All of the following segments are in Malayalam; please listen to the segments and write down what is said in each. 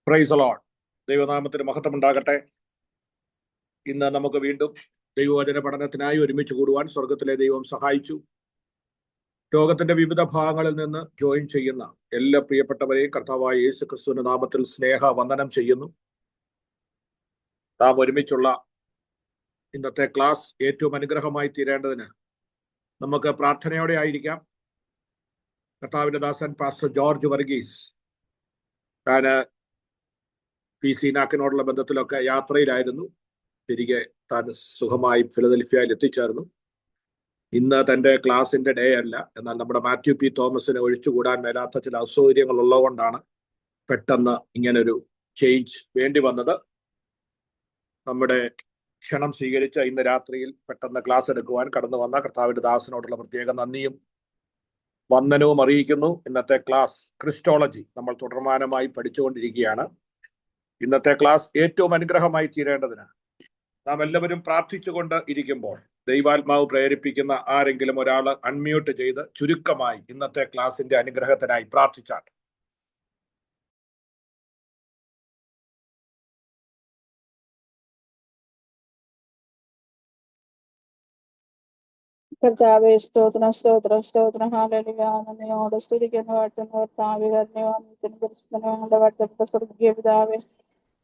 Praise the Lord. ദൈവനാമത്തിന് മഹത്വം ഉണ്ടാകട്ടെ. ഇന്ന് നമുക്ക് വീണ്ടും ദൈവവചന പഠനത്തിനായി ഒരുമിച്ച് കൂടുവാൻ സ്വർഗത്തിലെ ദൈവം സഹായിച്ചു. ലോകത്തിന്റെ വിവിധ ഭാഗങ്ങളിൽ നിന്ന് ജോയിൻ ചെയ്യുന്ന എല്ലാ പ്രിയപ്പെട്ടവരെയും കർത്താവായ യേശു ക്രിസ്തുവിന്റെ നാമത്തിൽ സ്നേഹ വന്ദനം ചെയ്യുന്നു. നാം ഒരുമിച്ചുള്ള ഇന്നത്തെ ക്ലാസ് ഏറ്റവും അനുഗ്രഹമായി തീരേണ്ടതിന് നമുക്ക് പ്രാർത്ഥനയോടെ ആയിരിക്കാം. കർത്താവിന്റെ ദാസൻ പാസ്റ്റർ ജോർജ് വർഗീസ് ഞാൻ PC നാക്കിനോടുള്ള ബന്ധത്തിലൊക്കെ യാത്രയിലായിരുന്നു. തിരികെ താൻ സുഖമായി ഫിലദൽഫിയയിൽ എത്തിച്ചേർന്നു. ഇന്ന് തൻ്റെ ക്ലാസിന്റെ ഡേ അല്ല. എന്നാൽ നമ്മുടെ മാത്യു പി തോമസിന് ഒഴിച്ചുകൂടാൻ മേലാത്ത ചില അസൗകര്യങ്ങൾ ഉള്ളതുകൊണ്ടാണ് പെട്ടെന്ന് ഇങ്ങനൊരു ചേഞ്ച് വേണ്ടി വന്നത്. നമ്മുടെ ക്ഷണം സ്വീകരിച്ച ഇന്ന് രാത്രിയിൽ പെട്ടെന്ന് ക്ലാസ് എടുക്കുവാൻ കടന്നു വന്ന കർത്താവിന്റെ ദാസനോടുള്ള പ്രത്യേക നന്ദിയും വന്ദനവും അറിയിക്കുന്നു. ഇന്നത്തെ ക്ലാസ് ക്രിസ്റ്റോളജി നമ്മൾ തുടർമാനമായി പഠിച്ചുകൊണ്ടിരിക്കുകയാണ്. ഇന്നത്തെ ക്ലാസ് ഏറ്റവും അനുഗ്രഹമായി തീരേണ്ടതിന് നാം എല്ലാവരും പ്രാർത്ഥിച്ചുകൊണ്ട് ഇരിക്കുമ്പോൾ ദൈവാത്മാവ് പ്രേരിപ്പിക്കുന്ന ആരെങ്കിലും ഒരാൾ അൺമ്യൂട്ട് ചെയ്ത് ചുരുക്കമായി ഇന്നത്തെ ക്ലാസിന്റെ അനുഗ്രഹത്തിനായി പ്രാർത്ഥിച്ചാൽ. കർത്താവേ, സ്തോത്രം സ്തോത്രം സ്തോത്രം. ഹല്ലേലൂയ. നന്ദിയോടെ സ്തുതിക്കുന്ന വാഴ്ത്തുന്ന കർത്താവേ, കരുണാവാന്യത്തിനും പരിശുദ്ധനും ഞങ്ങളുടെ വാഴ്ത്തപ്പെട്ട സ്വർഗ്ഗീയ പിതാവേ,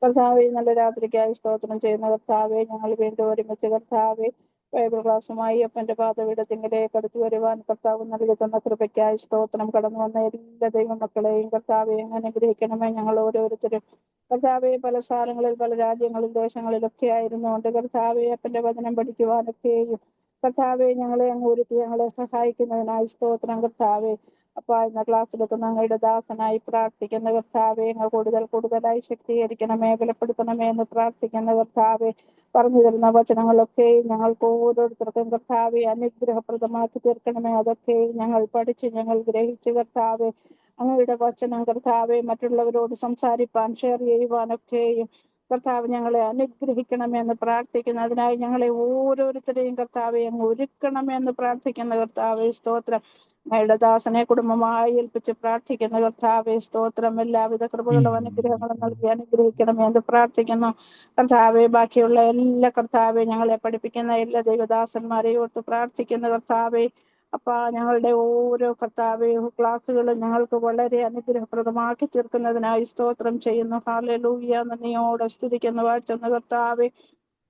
കർത്താവേ, നല്ല രാത്രിക്കായി സ്തോത്രം ചെയ്യുന്ന കർത്താവേ, ഞങ്ങൾ വീണ്ടും ഒരുമിച്ച് കർത്താവേ ബൈബിൾ ക്ലാസ്സുമായി അപ്പന്റെ പാദപീഠത്തിങ്കിലേക്ക് അടുത്തു വരുവാൻ കർത്താവ് നൽകി തന്ന കൃപയ്ക്കായി സ്തോത്രം. കടന്നു വന്ന എല്ലാ ദൈവമക്കളെയും കർത്താവെ എങ്ങനെ അനുഗ്രഹിക്കണമേ. ഞങ്ങൾ ഓരോരുത്തരും കർത്താവെ പല സ്ഥലങ്ങളിൽ, പല രാജ്യങ്ങളിൽ, ദേശങ്ങളിലൊക്കെ ആയിരുന്നുകൊണ്ട് കർത്താവെ അപ്പന്റെ വചനം പഠിക്കുവാനൊക്കെയും കർത്താവെ ഞങ്ങളെ അങ്ങ് ഒരുക്കി ഞങ്ങളെ സഹായിക്കുന്നതിനായി സ്തോത്രം. കർത്താവെ അപ്പ ഇന്ന് ക്ലാസ് എടുക്കുന്ന അങ്ങയുടെ ദാസനായി പ്രാർത്ഥിക്കുന്ന കർത്താവെ അങ്ങ് കൂടുതലായി ശക്തീകരിക്കണമേ, ബലപ്പെടുത്തണമേ എന്ന് പ്രാർത്ഥിക്കുന്ന കർത്താവെ, പറഞ്ഞു തരുന്ന വചനങ്ങളൊക്കെ ഞങ്ങൾക്ക് ഓരോരുത്തർക്കും കർത്താവെ അനുഗ്രഹപ്രദമാക്കി തീർക്കണമേ. അതൊക്കെ ഞങ്ങൾ പഠിച്ച് ഞങ്ങൾ ഗ്രഹിച്ച് കർത്താവെ അങ്ങയുടെ വചനം കർത്താവെ മറ്റുള്ളവരോട് സംസാരിപ്പാൻ ഷെയർ ചെയ്യുവാനൊക്കെയും കർത്താവ് ഞങ്ങളെ അനുഗ്രഹിക്കണമെന്ന് പ്രാർത്ഥിക്കുന്നു. അതിനായി ഞങ്ങളെ ഓരോരുത്തരെയും കർത്താവെ അങ്ങ് ഒരുക്കണമെന്ന് പ്രാർത്ഥിക്കുന്ന കർത്താവെ സ്തോത്രം. അങ്ങയുടെ ദാസനെ കുടുംബമായി ഏൽപ്പിച്ച് പ്രാർത്ഥിക്കുന്ന കർത്താവെ സ്തോത്രം. എല്ലാവിധ കൃപകളും അനുഗ്രഹങ്ങളും നൽകി അനുഗ്രഹിക്കണമെന്ന് പ്രാർത്ഥിക്കുന്നു കർത്താവെ. ബാക്കിയുള്ള എല്ലാ കർത്താവെ ഞങ്ങളെ പഠിപ്പിക്കുന്ന എല്ലാ ദൈവദാസന്മാരെയും ഓർത്ത് പ്രാർത്ഥിക്കുന്ന കർത്താവെ. അപ്പ ഞങ്ങളുടെ ഓരോ കർത്താവെ ക്ലാസ്സുകളും ഞങ്ങൾക്ക് വളരെ അനുഗ്രഹപ്രദമാക്കി തീർക്കുന്നതിനായി സ്തോത്രം ചെയ്യുന്നു. ഹല്ലേലൂയ. നന്ദിയോടെ സ്തുതിക്കുന്ന വാഴ്ത്തുന്ന കർത്താവെ.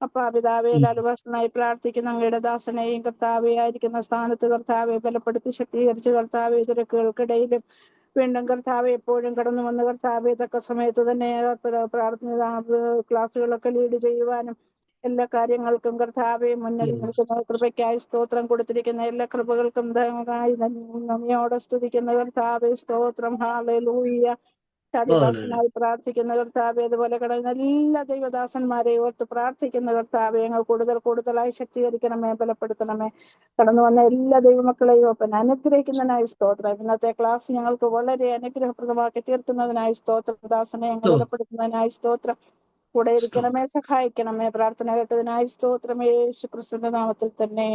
അപ്പ പിതാവെ ലാലുഭാഷനായി പ്രാർത്ഥിക്കുന്ന അങ്ങയുടെ ദാസനെയും കർത്താവെ ആയിരിക്കുന്ന സ്ഥാനത്ത് കർത്താവെ ബലപ്പെടുത്തി ശക്തീകരിച്ച് കർത്താവെ തിരക്കുകൾക്കിടയിലും വീണ്ടും കർത്താവെ എപ്പോഴും കടന്നു വന്ന് കർത്താവെ തക്ക സമയത്ത് തന്നെ പ്രാർത്ഥന ക്ലാസ്സുകളൊക്കെ ലീഡ് ചെയ്യുവാനും എല്ലാ കാര്യങ്ങൾക്കും കർത്താവെ മുന്നിൽ നിൽക്കുന്ന കൃപയ്ക്കായി സ്തോത്രം. കൊടുത്തിരിക്കുന്ന എല്ലാ കൃപകൾക്കും നന്ദിയോടെ സ്തുതിക്കുന്ന കർത്താവെ സ്തോത്രം. ഹല്ലേലൂയ. ദാസനായി പ്രാർത്ഥിക്കുന്ന കർത്താവെ, അതുപോലെ കടന്ന എല്ലാ ദൈവദാസന്മാരെ ഓർത്ത് പ്രാർത്ഥിക്കുന്ന കർത്താവെ ഞങ്ങൾ കൂടുതലായി ശക്തീകരിക്കണമേ, ബലപ്പെടുത്തണമേ. കടന്നു വന്ന എല്ലാ ദൈവമക്കളെയും ഒപ്പം അനുഗ്രഹിക്കുന്നതിനായി സ്തോത്രം. ഇന്നത്തെ ക്ലാസ് ഞങ്ങൾക്ക് വളരെ അനുഗ്രഹപ്രദമാക്കി തീർക്കുന്നതിനായി സ്തോത്രം. ദാസനെ ഞങ്ങൾ ബലപ്പെടുത്തുന്നതിനായി സ്തോത്രം. കൂടെ ഇരിക്കണമേ, സഹായിക്കണമേ. പ്രാർത്ഥന കേട്ടതിനായി സ്തോത്രം. യേശു ക്രിസ്തുവിന്റെ നാമത്തിൽ തന്നെ.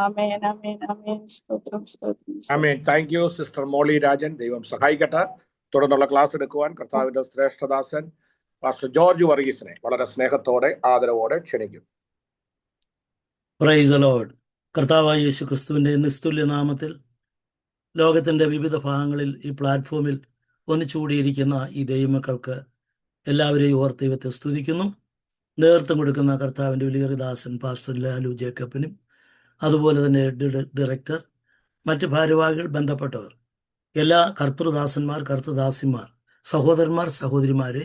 ആമേൻ ആമേൻ ആമേൻ. സ്തോത്രം സ്തോത്രം. ആമേൻ. താങ്ക് യു സിസ്റ്റർ മോളി രാജൻ. ദൈവം സഹായിക്കട്ടെ. തുടർന്നുള്ള ക്ലാസ് എടുക്കുവാൻ കർത്താവിന്റെ ശ്രേഷ്ഠദാസൻ പാസ്റ്റർ ജോർജ് വർഗീസിനെ വളരെ സ്നേഹത്തോടെ ആദരവോടെ ക്ഷണിക്കും. Praise the Lord. കർത്താവായ യേശു ക്രിസ്തുവിന്റെ നിസ്തുല്യ നാമത്തിൽ ലോകത്തിന്റെ വിവിധ ഭാഗങ്ങളിൽ ഈ പ്ലാറ്റ്ഫോമിൽ ഒന്നിച്ചുകൂടിയിരിക്കുന്ന ഈ ദൈവമക്കൾക്ക് എല്ലാവരെയും ഓർത്ത് ദൈവത്തെ സ്തുതിക്കുന്നു. നേതൃത്വം കൊടുക്കുന്ന കർത്താവിന്റെ വലിയ ദാസൻ പാസ്റ്റർ ലാലു ജേക്കബിനും അതുപോലെ തന്നെ ഡയറക്ടർ, മറ്റ് ഭാരവാഹികൾ, ബന്ധപ്പെട്ടവർ, എല്ലാ കർത്തൃദാസന്മാർ, കർത്തൃദാസിമാർ, സഹോദരന്മാർ, സഹോദരിമാരെ,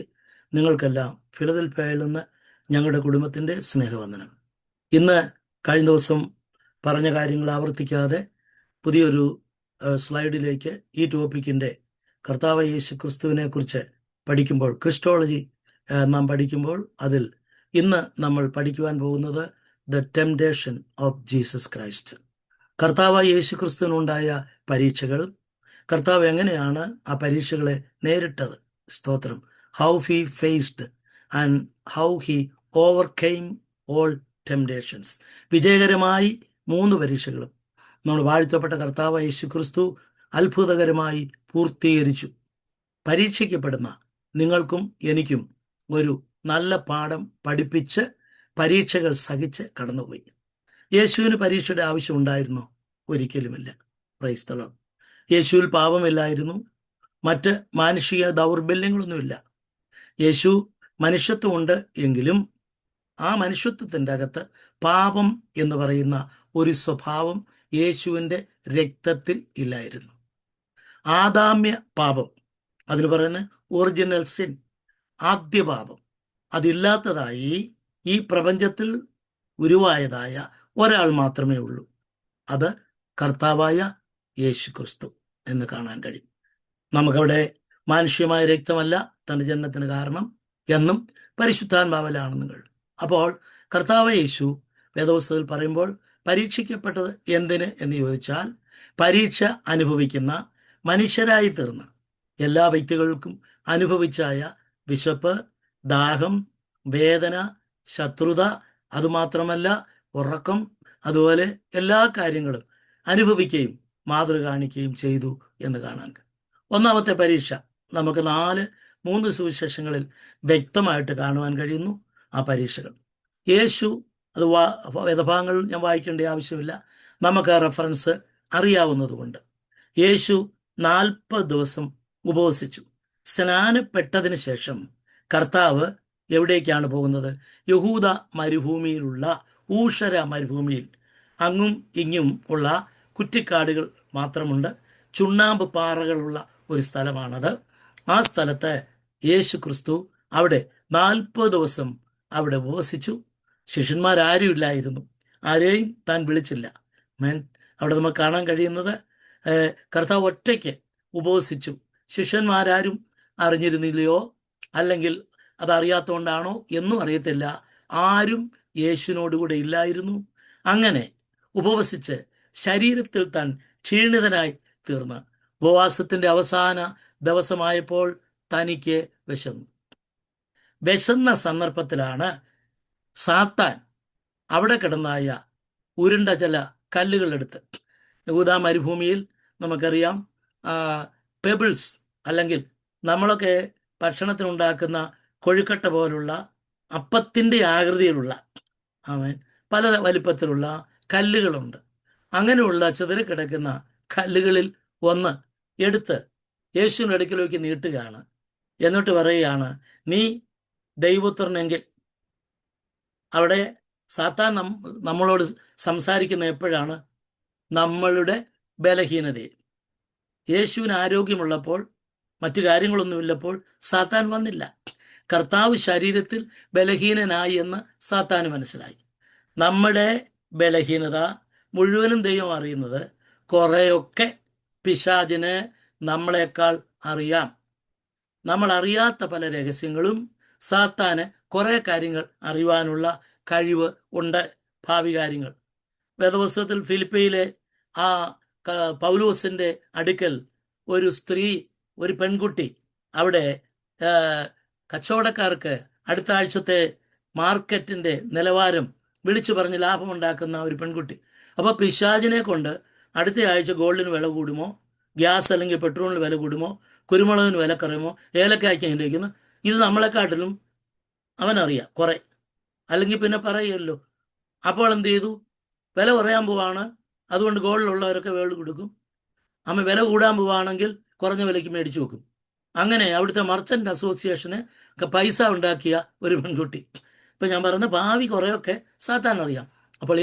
നിങ്ങൾക്കെല്ലാം ഫിലദൽഫിയയിൽ നിന്ന് ഞങ്ങളുടെ കുടുംബത്തിൻ്റെ സ്നേഹവന്ദനം. ഇന്ന് കഴിഞ്ഞ ദിവസം പറഞ്ഞ കാര്യങ്ങൾ ആവർത്തിക്കാതെ പുതിയൊരു സ്ലൈഡിലേക്ക് ഈ ടോപ്പിക്കിൻ്റെ കർത്താവ് യേശു ക്രിസ്തുവിനെ കുറിച്ച് പഠിക്കുമ്പോൾ, ക്രിസ്റ്റോളജി നാം പഠിക്കുമ്പോൾ അതിൽ ഇന്ന് നമ്മൾ പഠിക്കുവാൻ പോകുന്നത് the temptation of Jesus Christ. കർത്താവ് യേശു ക്രിസ്തുവിനുണ്ടായ പരീക്ഷകളും കർത്താവ് എങ്ങനെയാണ് ആ പരീക്ഷകളെ നേരിട്ടത്. സ്തോത്രം. How he faced and how he overcame all temptations. വിജയകരമായി 3 പരീക്ഷകളും നമ്മൾ വാഴ്ത്തപ്പെട്ട കർത്താവ് യേശു ക്രിസ്തു അത്ഭുതകരമായി പൂർത്തീകരിച്ചു. പരീക്ഷിക്കപ്പെടുന്ന നിങ്ങൾക്കും എനിക്കും ഒരു നല്ല പാഠം പഠിപ്പിച്ച് പരീക്ഷകൾ സഹിച്ച് കടന്നുപോയി. യേശുവിന് പരീക്ഷയുടെ ആവശ്യം ഉണ്ടായിരുന്നോ? ഒരിക്കലുമില്ല. Praise the Lord. യേശുവിൽ പാപമില്ലായിരുന്നു, മറ്റ് മാനുഷിക ദൗർബല്യങ്ങളൊന്നുമില്ല. യേശു മനുഷ്യത്വമുണ്ട് എങ്കിലും ആ മനുഷ്യത്വത്തിൻ്റെ അകത്ത് പാപം എന്ന് പറയുന്ന ഒരു സ്വഭാവം യേശുവിൻ്റെ രക്തത്തിൽ ഇല്ലായിരുന്നു. ആദാമ്യ പാപം, അതിന് പറയുന്ന ഒറിജിനൽ സിൻ, ആദ്യ പാപം, അതില്ലാത്തതായി ഈ പ്രപഞ്ചത്തിൽ ഉരുവായതായ ഒരാൾ മാത്രമേ ഉള്ളൂ. അത് കർത്താവായ യേശു ക്രിസ്തു എന്ന് കാണാൻ കഴിയും. നമുക്കവിടെ മാനുഷ്യമായ രക്തമല്ല തൻ്റെ ജനനത്തിന് കാരണം എന്നും പരിശുദ്ധാത്മാവിലാണെന്നും കഴിയും. അപ്പോൾ കർത്താവ് യേശു വേദപുസ്തകത്തിൽ പറയുമ്പോൾ പരീക്ഷിക്കപ്പെട്ടത് എന്തിന് എന്ന് ചോദിച്ചാൽ, പരീക്ഷ അനുഭവിക്കുന്ന മനുഷ്യരായി തീർന്ന എല്ലാ വ്യക്തികൾക്കും അനുഭവിച്ചായ വിശപ്പ്, ദാഹം, വേദന, ശത്രുത, അതുമാത്രമല്ല ഉറക്കം, അതുപോലെ എല്ലാ കാര്യങ്ങളും അനുഭവിക്കുകയും മാതൃ കാണിക്കുകയും ചെയ്തു എന്ന് കാണാൻ കഴിയും. ഒന്നാമത്തെ പരീക്ഷ നമുക്ക് 3 സുവിശേഷങ്ങളിൽ വ്യക്തമായിട്ട് കാണുവാൻ കഴിയുന്നു. ആ പരീക്ഷകൾ യേശു, അത് വേദഭാഗങ്ങൾ ഞാൻ വായിക്കേണ്ട ആവശ്യമില്ല, നമുക്ക് ആ റെഫറൻസ് അറിയാവുന്നതുകൊണ്ട്. യേശു 40 ദിവസം ഉപവസിച്ചു. സ്നാനപ്പെട്ടതിന് ശേഷം കർത്താവ് എവിടേക്കാണ് പോകുന്നത്? യഹൂദ മരുഭൂമിയിലുള്ള ഊഷര മരുഭൂമിയിൽ. അങ്ങും ഇങ്ങും ഉള്ള കുറ്റിക്കാടുകൾ മാത്രമുണ്ട്, ചുണ്ണാമ്പ് പാറകളുള്ള ഒരു സ്ഥലമാണത്. ആ സ്ഥലത്ത് യേശു ക്രിസ്തു അവിടെ 40 ദിവസം അവിടെ ഉപവസിച്ചു. ശിഷ്യന്മാരാരും ഇല്ലായിരുന്നു, ആരെയും താൻ വിളിച്ചില്ല. അവിടെ നമുക്ക് കാണാൻ കഴിയുന്നത് കർത്താവ് ഒറ്റയ്ക്ക് ഉപവസിച്ചു. ശിഷ്യന്മാരാരും അറിഞ്ഞിരുന്നില്ലയോ, അല്ലെങ്കിൽ അതറിയാത്തതുകൊണ്ടാണോ എന്നും അറിയത്തില്ല, ആരും യേശുവിനോടുകൂടെ ഇല്ലായിരുന്നു. അങ്ങനെ ഉപവസിച്ച് ശരീരത്തിൽ താൻ ക്ഷീണിതനായി തീർന്ന് ഉപവാസത്തിൻ്റെ അവസാന ദിവസമായപ്പോൾ തനിക്ക് വിശന്ന സന്ദർഭത്തിലാണ് സാത്താൻ അവിടെ കിടന്നായ ഉരുണ്ട ചില കല്ലുകളെടുത്ത്, യഹൂദ മരുഭൂമിയിൽ നമുക്കറിയാം പെബിൾസ്, അല്ലെങ്കിൽ നമ്മളൊക്കെ ഭക്ഷണത്തിനുണ്ടാക്കുന്ന കൊഴുക്കട്ട പോലുള്ള അപ്പത്തിൻ്റെ ആകൃതിയിലുള്ള പല വലിപ്പത്തിലുള്ള കല്ലുകളുണ്ട്. അങ്ങനെയുള്ള ചിതറിക്കിടക്കുന്ന കല്ലുകളിൽ ഒന്ന് എടുത്ത് യേശുവിൻ്റെ അടുക്കലേക്ക് നീട്ടുകയാണ്. എന്നിട്ട് പറയുകയാണ്, നീ ദൈവപുത്രനെങ്കിൽ. അവിടെ സാത്താൻ നമ്മളോട് സംസാരിക്കുന്ന എപ്പോഴാണ്? നമ്മളുടെ ബലഹീനതയിൽ. യേശുവിന് ആരോഗ്യമുള്ളപ്പോൾ, മറ്റു കാര്യങ്ങളൊന്നുമില്ലപ്പോൾ സാത്താൻ വന്നില്ല. കർത്താവ് ശരീരത്തിൽ ബലഹീനനായി എന്ന് സാത്താന് മനസ്സിലായി. നമ്മുടെ ബലഹീനത മുഴുവനും ദൈവം അറിയുന്നത്. കുറേയൊക്കെ പിശാചിന് നമ്മളെക്കാൾ അറിയാം. നമ്മൾ അറിയാത്ത പല രഹസ്യങ്ങളും സാത്താന് കുറേ കാര്യങ്ങൾ അറിയുവാനുള്ള കഴിവ് ഉണ്ട്, ഭാവി കാര്യങ്ങൾ. വേദപുസ്തകത്തിൽ ഫിലിപ്പയിലെ ആ പൗലോസിൻ്റെ അടുക്കൽ ഒരു സ്ത്രീ, ഒരു പെൺകുട്ടി, അവിടെ കച്ചവടക്കാർക്ക് അടുത്ത ആഴ്ചത്തെ മാർക്കറ്റിൻ്റെ നിലവാരം വിളിച്ചു പറഞ്ഞ് ലാഭമുണ്ടാക്കുന്ന ഒരു പെൺകുട്ടി. അപ്പോൾ പിശാചിനെ കൊണ്ട് അടുത്ത ആഴ്ച ഗോൾഡിന് വില കൂടുമോ, ഗ്യാസ് അല്ലെങ്കിൽ പെട്രോളിന് വില കൂടുമോ, കുരുമുളകിന് വില കുറയുമോ, ഏലക്കായ്ക്ക് ഇരിക്കുന്നു, ഇത് നമ്മളെക്കാട്ടിലും അവനറിയാം കുറേ, അല്ലെങ്കിൽ പിന്നെ പറയുമല്ലോ. അപ്പോൾ എന്ത് ചെയ്തു? വില കുറയാൻ പോവാണ്, അതുകൊണ്ട് ഗോൾഡിലുള്ളവരൊക്കെ വേൾഡ് കൊടുക്കും. അമ്മ വില കൂടാൻ പോവുകയാണെങ്കിൽ കുറഞ്ഞ വിലയ്ക്ക് മേടിച്ചു വെക്കും. അങ്ങനെ അവിടുത്തെ മർച്ചൻ്റ് അസോസിയേഷന് പൈസ ഉണ്ടാക്കിയ ഒരു പെൺകുട്ടി. ഇപ്പം ഞാൻ പറയുന്ന ഭാവി കുറേയൊക്കെ സാത്താൻ അറിയാം. അപ്പോൾ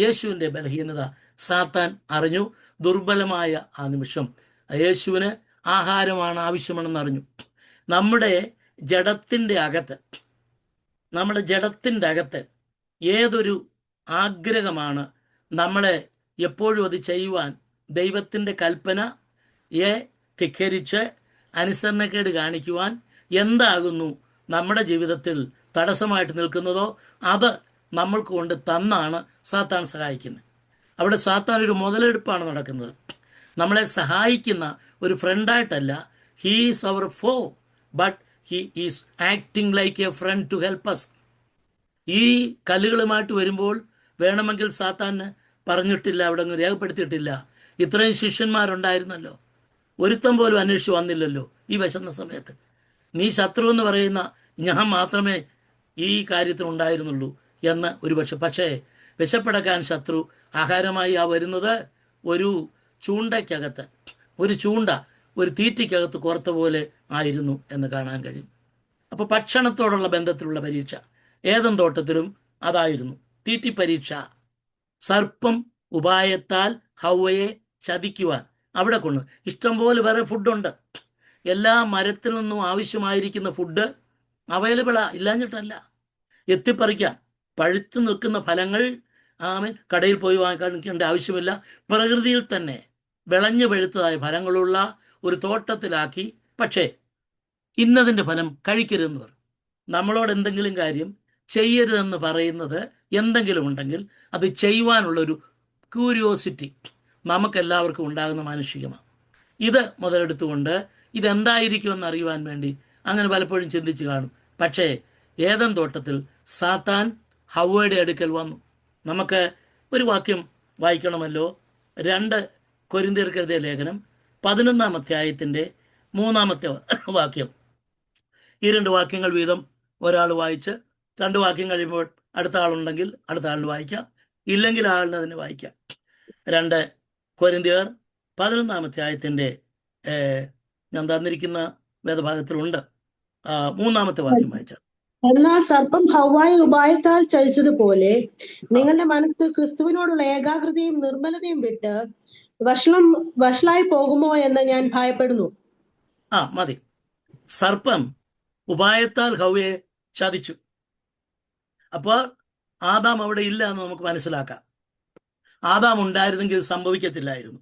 യേശുവിൻ്റെ ബലഹീനത സാത്താൻ അറിഞ്ഞു. ദുർബലമായ ആ നിമിഷം യേശുവിന് ആഹാരമാണ് ആവശ്യമെന്ന് അറിഞ്ഞു. നമ്മുടെ ജഡത്തിൻ്റെ അകത്ത് ഏതൊരു ആഗ്രഹമാണ് നമ്മളെ എപ്പോഴും അത് ചെയ്യുവാൻ ദൈവത്തിൻ്റെ കൽപ്പനയെ ധിക്കരിച്ച് അനുസരണക്കേട് കാണിക്കുവാൻ എന്താകുന്നു നമ്മുടെ ജീവിതത്തിൽ തടസ്സമായിട്ട് നിൽക്കുന്നതോ അത് നമ്മൾക്ക് കൊണ്ട് തന്നാണ് സാത്താൻ സഹായിക്കുന്നത്. അവിടെ സാത്താൻ ഒരു മുതലെടുപ്പാണ് നടക്കുന്നത്. നമ്മളെ സഹായിക്കുന്ന ഒരു ഫ്രണ്ടായിട്ടല്ല. He is our foe, but he is acting like a friend to help us. ഈ കല്ലുകളുമായിട്ട് വരുമ്പോൾ വേണമെങ്കിൽ സാത്താന് പറഞ്ഞിട്ടില്ല, അവിടെ രേഖപ്പെടുത്തിയിട്ടില്ല. ഇത്രയും ശിഷ്യന്മാരുണ്ടായിരുന്നല്ലോ, ഒരുത്തം പോലും അന്വേഷിച്ച് വന്നില്ലല്ലോ ഈ വിശന്ന സമയത്ത്. നീ ശത്രു എന്ന് പറയുന്ന ഞാൻ മാത്രമേ ഈ കാര്യത്തിനുണ്ടായിരുന്നുള്ളൂ എന്ന് പക്ഷേ വിശപ്പടക്കാൻ ശത്രു ആഹാരമായി വരുന്നത് ഒരു ചൂണ്ടയ്ക്കകത്ത്, ഒരു തീറ്റിക്കകത്ത് കോർത്ത പോലെ ആയിരുന്നു എന്ന് കാണാൻ കഴിയും. അപ്പോൾ ഭക്ഷണത്തോടുള്ള ബന്ധത്തിലുള്ള പരീക്ഷ ഏദൻ തോട്ടത്തിലും അതായിരുന്നു, തീറ്റി പരീക്ഷ. സർപ്പം ഉപായത്താൽ ഹൗവയെ ചതിക്കുവാൻ അവിടെ കൊണ്ട് ഇഷ്ടംപോലെ വേറെ ഫുഡുണ്ട്. എല്ലാ മരത്തിൽ നിന്നും ആവശ്യമായിരിക്കുന്ന ഫുഡ് അവൈലബിളാ, ഇല്ലാഞ്ഞിട്ടല്ല. എത്തിപ്പറിക്കാം. പഴുത്തു നിൽക്കുന്ന ഫലങ്ങൾ കടയിൽ പോയി വാങ്ങിക്കേണ്ട ആവശ്യമില്ല. പ്രകൃതിയിൽ തന്നെ വിളഞ്ഞു പഴുത്തതായ ഫലങ്ങളുള്ള ഒരു തോട്ടത്തിലാക്കി. പക്ഷേ ഇന്നതിൻ്റെ ഫലം കഴിക്കരുതെന്ന് പറഞ്ഞു. നമ്മളോട് എന്തെങ്കിലും കാര്യം ചെയ്യരുതെന്ന് പറയുന്നത് എന്തെങ്കിലും ഉണ്ടെങ്കിൽ അത് ചെയ്യുവാനുള്ളൊരു ക്യൂരിയോസിറ്റി നമുക്കെല്ലാവർക്കും ഉണ്ടാകുന്ന മാനുഷികമാണ്. ഇത് മുതലെടുത്തുകൊണ്ട് ഇതെന്തായിരിക്കുമെന്ന് അറിയുവാൻ വേണ്ടി അങ്ങനെ പലപ്പോഴും ചിന്തിച്ച് കാണും. പക്ഷേ ഏദൻ തോട്ടത്തിൽ സാത്താൻ ഹവ്വയുടെ അടുക്കൽ വന്നു. നമുക്ക് ഒരു വാക്യം വായിക്കണമല്ലോ. 2 കൊരിന്ത്യർക്ക് എഴുതിയ ലേഖനം 11-ാം അധ്യായത്തിൻ്റെ 3-ാമത്തെ വാക്യം. ഈ 2 വാക്യങ്ങൾ വീതം ഒരാൾ വായിച്ച് 2 വാക്യം കഴിയുമ്പോൾ അടുത്ത ആളുണ്ടെങ്കിൽ അടുത്ത ആളിന് വായിക്കാം, ഇല്ലെങ്കിൽ ആളിന് അതിന് വായിക്കാം. 2 കൊരിന്ത്യർ 11-ാം അധ്യായത്തിൻ്റെ ഞാൻ തന്നിരിക്കുന്ന വേദഭാഗത്തിലുണ്ട് 3-ാമത്തെ വാക്യം വായിച്ചാൽ. എന്നാൽ സർപ്പം ഹവ്വായെ ഉപായത്താൽ ചതിച്ചതുപോലെ നിങ്ങളുടെ മനസ്സ് ക്രിസ്തുവിനോടുള്ള ഏകാഗ്രതയും നിർമ്മലതയും വിട്ട് വഷളായി പോകുമോ എന്ന് ഞാൻ ഭയപ്പെടുന്നു. മതി. സർപ്പം ഉപായത്താൽ ഹവ്വയെ ചതിച്ചു. അപ്പോൾ ആദാം അവിടെ ഇല്ല എന്ന് നമുക്ക് മനസ്സിലാക്കാം. ആദാം ഉണ്ടായിരുന്നെങ്കിൽ ഇത് സംഭവിക്കത്തില്ലായിരുന്നു.